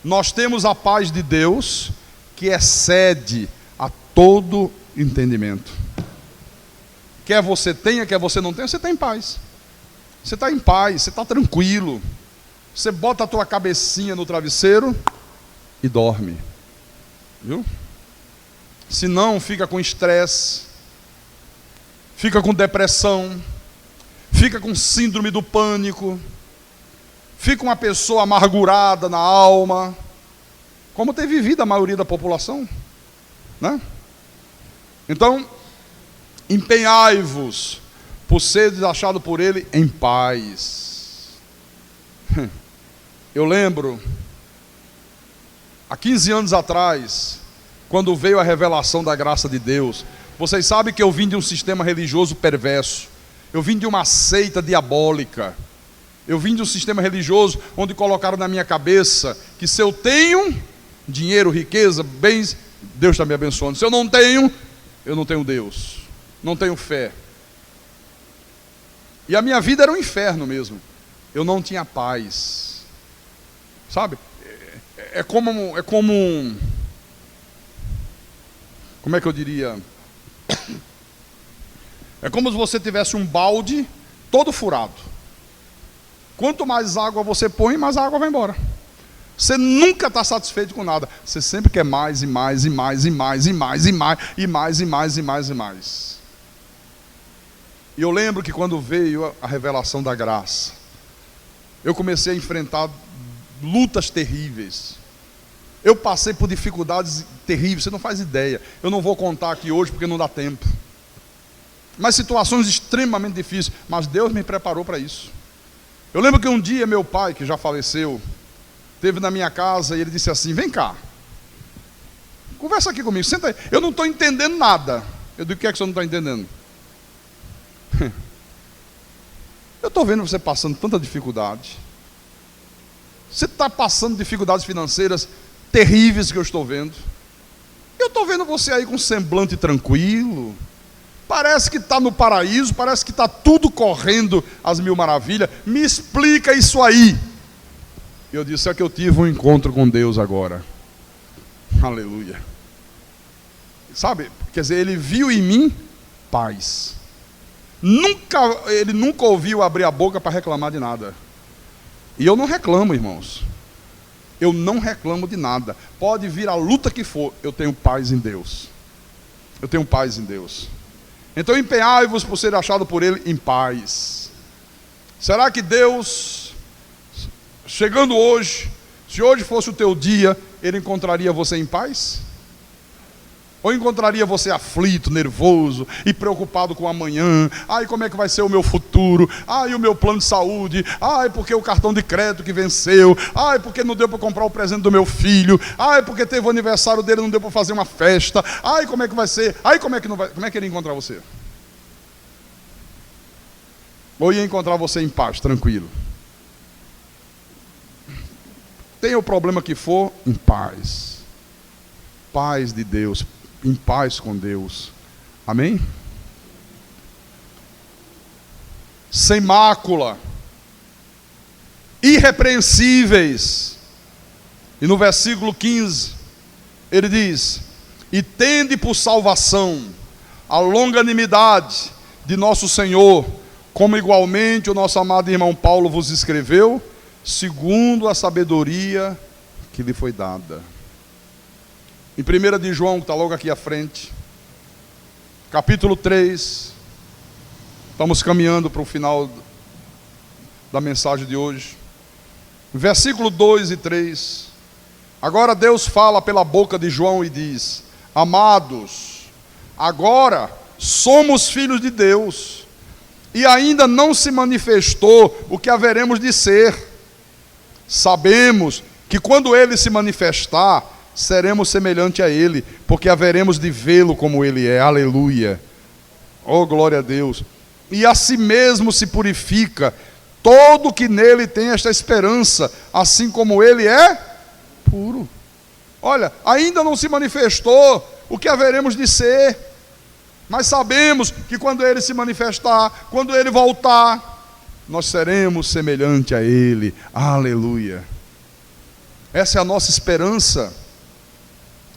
Nós temos a paz de Deus que excede a todo entendimento. Quer você tenha, quer você não tenha, você está em paz. Você está em paz, você está tranquilo. Você bota a tua cabecinha no travesseiro e dorme. Viu? Se não, fica com estresse, fica com depressão, fica com síndrome do pânico, fica uma pessoa amargurada na alma, como tem vivido a maioria da população, né? Então, empenhai-vos por seres achados por Ele em paz. Eu lembro, há 15 anos atrás, quando veio a revelação da graça de Deus, vocês sabem que eu vim de um sistema religioso perverso, eu vim de uma seita diabólica, eu vim de um sistema religioso onde colocaram na minha cabeça que se eu tenho dinheiro, riqueza, bens, Deus está me abençoando. Se eu não tenho, eu não tenho Deus, não tenho fé. E a minha vida era um inferno mesmo. Eu não tinha paz. Sabe? Como é que eu diria? É como se você tivesse um balde todo furado. Quanto mais água você põe, mais a água vai embora. Você nunca está satisfeito com nada. Você sempre quer mais e mais e mais e mais e mais e mais e mais e mais e mais e mais. E eu lembro que quando veio a revelação da graça, eu comecei a enfrentar lutas terríveis. Eu passei por dificuldades terríveis, você não faz ideia. Eu não vou contar aqui hoje porque não dá tempo. Mas situações extremamente difíceis. Mas Deus me preparou para isso. Eu lembro que um dia meu pai, que já faleceu, esteve na minha casa e ele disse assim: vem cá, conversa aqui comigo, senta aí. Eu não estou entendendo nada. Eu digo: o que é que você não está entendendo? Eu estou vendo você passando tanta dificuldade. Você está passando dificuldades financeiras terríveis que eu estou vendo. Eu estou vendo você aí com um semblante tranquilo. Parece que está no paraíso, parece que está tudo correndo às mil maravilhas. Me explica isso aí. Eu disse: é que eu tive um encontro com Deus agora. Aleluia. Sabe, quer dizer, ele viu em mim paz. Ele nunca ouviu abrir a boca para reclamar de nada. E eu não reclamo, irmãos. Eu não reclamo de nada. Pode vir a luta que for, eu tenho paz em Deus. Eu tenho paz em Deus. Então empenhai-vos por ser achado por Ele em paz. Será que Deus, chegando hoje, se hoje fosse o teu dia, Ele encontraria você em paz? Ou encontraria você aflito, nervoso e preocupado com o amanhã? Ai, como é que vai ser o meu futuro? Ai, o meu plano de saúde? Ai, porque o cartão de crédito que venceu? Ai, porque não deu para comprar o presente do meu filho? Ai, porque teve o aniversário dele, não deu para fazer uma festa? Ai, como é que vai ser? Ai, como é que não vai? Como é que ele ia encontrar você? Ou ia encontrar você em paz, tranquilo? tenha o problema que for, em paz. Paz de Deus, em paz com Deus. Amém? Sem mácula, irrepreensíveis. E no versículo 15, ele diz: e tende por salvação a longanimidade de nosso Senhor, como igualmente o nosso amado irmão Paulo vos escreveu, segundo a sabedoria que lhe foi dada. Em 1 de João, que está logo aqui à frente, capítulo 3, estamos caminhando para o final da mensagem de hoje. Versículo 2 e 3. Agora Deus fala pela boca de João e diz: amados, agora somos filhos de Deus, e ainda não se manifestou o que haveremos de ser. Sabemos que quando Ele se manifestar, seremos semelhante a Ele, porque haveremos de vê-lo como Ele é. Aleluia. Oh, glória a Deus. E a si mesmo se purifica todo que nele tem esta esperança, assim como Ele é puro. Olha, ainda não se manifestou o que haveremos de ser, mas sabemos que quando Ele se manifestar, quando Ele voltar, nós seremos semelhante a Ele. Aleluia. Essa é a nossa esperança.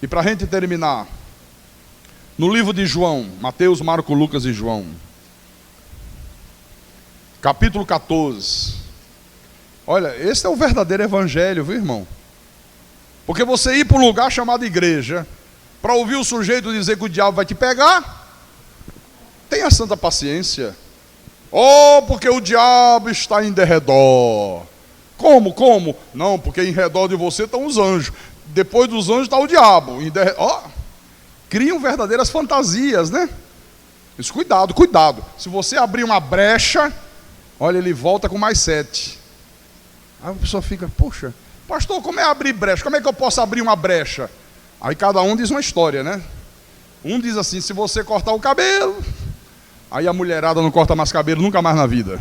E para a gente terminar, no livro de João, Mateus, Marcos, Lucas e João, capítulo 14. Olha, esse é o verdadeiro evangelho, viu, irmão? Porque você ir para um lugar chamado igreja, para ouvir o sujeito dizer que o diabo vai te pegar, tenha santa paciência. Oh, porque o diabo está em derredor. Como? Não, porque em redor de você estão os anjos. Depois dos anjos está o diabo. Criam verdadeiras fantasias, né? Mas cuidado. Se você abrir uma brecha, olha, ele volta com mais 7. Aí a pessoa fica, poxa, pastor, como é abrir brecha? Como é que eu posso abrir uma brecha? Aí cada um diz uma história, né? Um diz assim: se você cortar o cabelo, aí a mulherada não corta mais cabelo nunca mais na vida.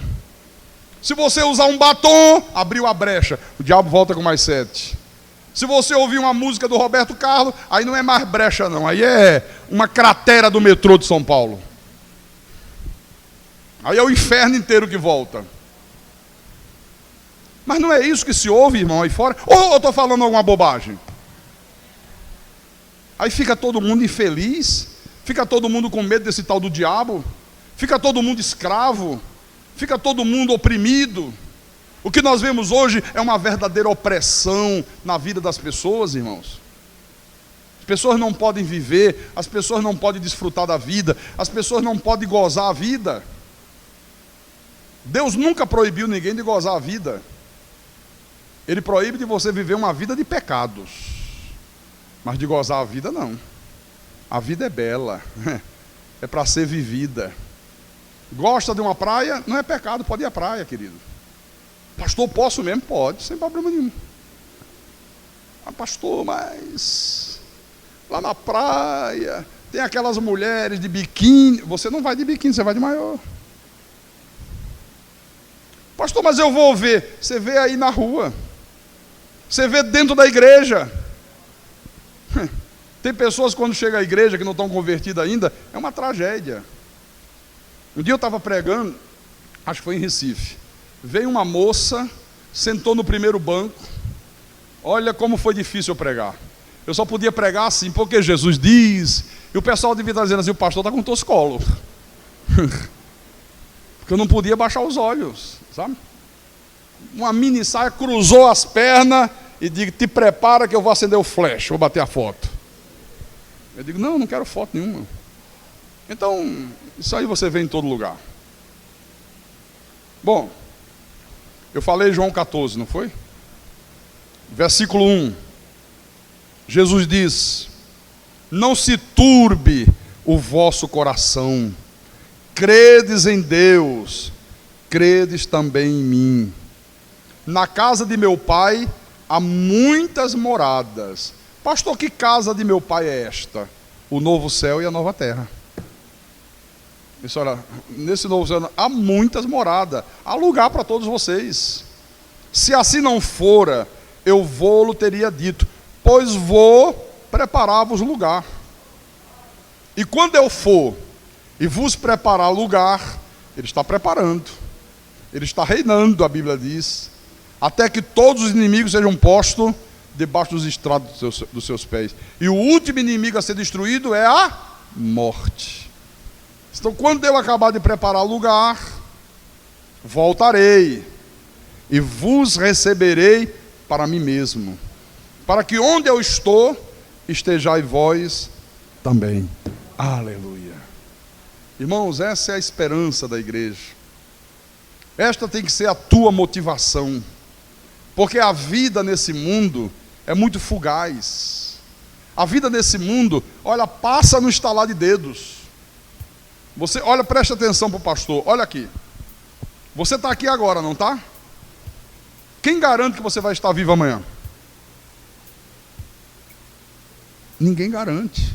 Se você usar um batom, abriu a brecha, o diabo volta com mais 7. Se você ouvir uma música do Roberto Carlos, aí não é mais brecha não, aí é uma cratera do metrô de São Paulo. Aí é o inferno inteiro que volta. Mas não é isso que se ouve, irmão, aí fora? Ou eu estou falando alguma bobagem? Aí fica todo mundo infeliz, fica todo mundo com medo desse tal do diabo, fica todo mundo escravo, fica todo mundo oprimido. O que nós vemos hoje é uma verdadeira opressão na vida das pessoas, irmãos. As pessoas não podem viver, as pessoas não podem desfrutar da vida, as pessoas não podem gozar a vida. Deus nunca proibiu ninguém de gozar a vida. Ele proíbe de você viver uma vida de pecados, mas de gozar a vida não. A vida é bela, é para ser vivida. Gosta de uma praia? Não é pecado, pode ir à praia, querido. Pastor, posso mesmo? Pode, sem problema nenhum. Ah, pastor, mas lá na praia tem aquelas mulheres de biquíni. Você não vai de biquíni, você vai de maiô. Pastor, mas eu vou ver. Você vê aí na rua. Você vê dentro da igreja. Tem pessoas quando chegam à igreja que não estão convertidas ainda, é uma tragédia. Um dia eu estava pregando, acho que foi em Recife. Veio uma moça, sentou no primeiro banco. Olha como foi difícil eu pregar. Eu só podia pregar assim, porque Jesus diz. E o pessoal devia estar dizendo assim: o pastor está com toscolo. Porque eu não podia baixar os olhos, sabe? Uma mini saia, cruzou as pernas e digo: te prepara que eu vou acender o flash, vou bater a foto. Eu digo: não quero foto nenhuma. Então, isso aí você vê em todo lugar. Bom, eu falei João 14, não foi? Versículo 1. Jesus diz: não se turbe o vosso coração. Credes em Deus, credes também em mim. Na casa de meu pai há muitas moradas. Pastor, que casa de meu pai é esta? O novo céu e a nova terra. Olha, nesse novo céu há muitas moradas, há lugar para todos vocês. Se assim não fora, eu vou-lo teria dito, pois vou preparar-vos lugar. E quando eu for e vos preparar lugar, ele está preparando, ele está reinando, a Bíblia diz, até que todos os inimigos sejam postos debaixo dos estrados dos seus pés. E o último inimigo a ser destruído é a morte. Então, quando eu acabar de preparar lugar, voltarei e vos receberei para mim mesmo, para que onde eu estou, estejais vós também. Aleluia. Irmãos, essa é a esperança da igreja. Esta tem que ser a tua motivação, porque a vida nesse mundo é muito fugaz. A vida nesse mundo, olha, passa no estalar de dedos. Você, olha, preste atenção para o pastor, olha aqui. Você está aqui agora, não está? Quem garante que você vai estar vivo amanhã? Ninguém garante.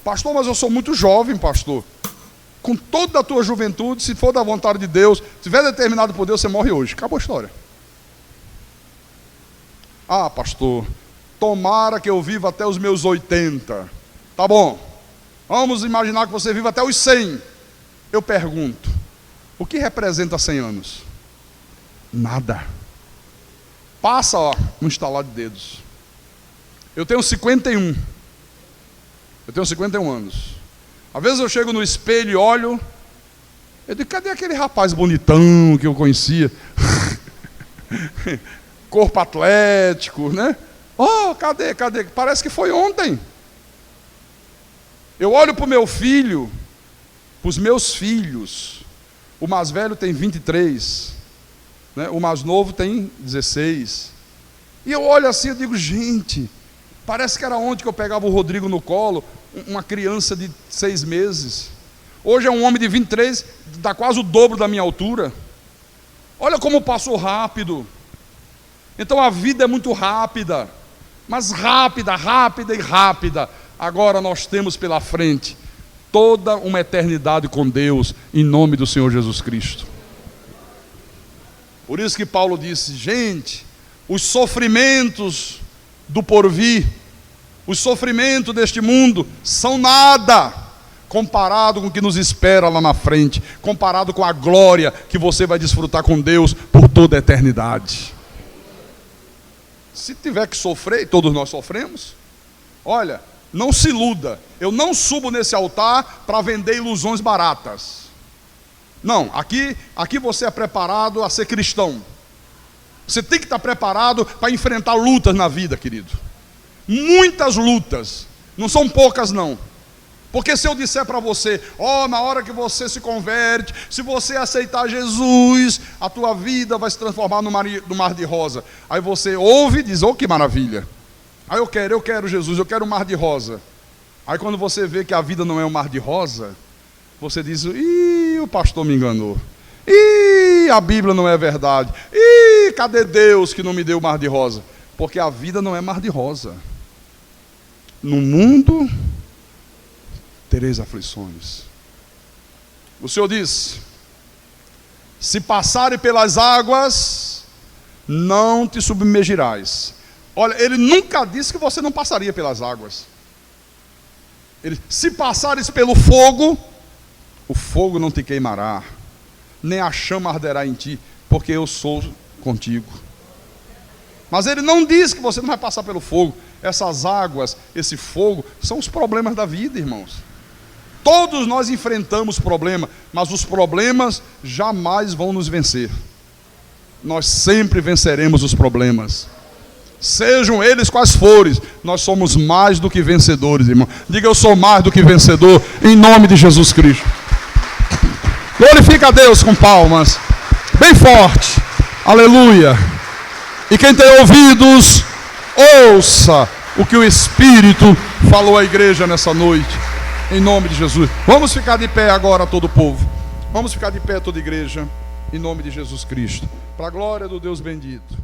Pastor, mas eu sou muito jovem, pastor. Com toda a tua juventude, se for da vontade de Deus, se estiver determinado por Deus, você morre hoje. Acabou a história. Ah, pastor, tomara que eu viva até os meus 80. Tá bom. Vamos imaginar que você viva até os 100. Eu pergunto, o que representa 100 anos? Nada. Passa, ó, no estalar de dedos. Eu tenho 51. Eu tenho 51 anos. Às vezes eu chego no espelho e olho, eu digo, cadê aquele rapaz bonitão que eu conhecia? Corpo atlético, né? Oh, cadê? Parece que foi ontem. Eu olho para o meu filho, para os meus filhos. O mais velho tem 23, né? O mais novo tem 16. E eu olho assim e digo, gente, parece que era ontem que eu pegava o Rodrigo no colo, uma criança de 6 meses. Hoje é um homem de 23, dá quase o dobro da minha altura. Olha como passou rápido. Então a vida é muito rápida, mas rápida, rápida e rápida. Agora nós temos pela frente toda uma eternidade com Deus, em nome do Senhor Jesus Cristo. Por isso que Paulo disse, gente, os sofrimentos do porvir, os sofrimentos deste mundo são nada comparado com o que nos espera lá na frente, comparado com a glória que você vai desfrutar com Deus por toda a eternidade. Se tiver que sofrer, e todos nós sofremos, olha, não se iluda, eu não subo nesse altar para vender ilusões baratas. Não, aqui você é preparado a ser cristão. Você tem que estar preparado para enfrentar lutas na vida, querido. Muitas lutas, não são poucas não. Porque se eu disser para você, na hora que você se converte, se você aceitar Jesus, a tua vida vai se transformar no mar de rosa. Aí você ouve e diz, que maravilha. Aí eu quero Jesus, eu quero o mar de rosa. Aí quando você vê que a vida não é um mar de rosa, você diz, o pastor me enganou. A Bíblia não é verdade. Cadê Deus que não me deu o mar de rosa? Porque a vida não é mar de rosa. No mundo tereis aflições. O Senhor diz, se passarem pelas águas, não te submergirás. Olha, ele nunca disse que você não passaria pelas águas. Se passares pelo fogo, o fogo não te queimará, nem a chama arderá em ti, porque eu sou contigo. Mas ele não diz que você não vai passar pelo fogo. Essas águas, esse fogo, são os problemas da vida, irmãos. Todos nós enfrentamos problemas, mas os problemas jamais vão nos vencer. Nós sempre venceremos os problemas. Sejam eles quais forem, nós somos mais do que vencedores, irmão. Diga, eu sou mais do que vencedor, em nome de Jesus Cristo. Glorifica a Deus com palmas, bem forte, aleluia. E quem tem ouvidos, ouça o que o Espírito falou à igreja nessa noite, em nome de Jesus. Vamos ficar de pé agora, todo o povo. Vamos ficar de pé, toda a igreja, em nome de Jesus Cristo, para a glória do Deus bendito.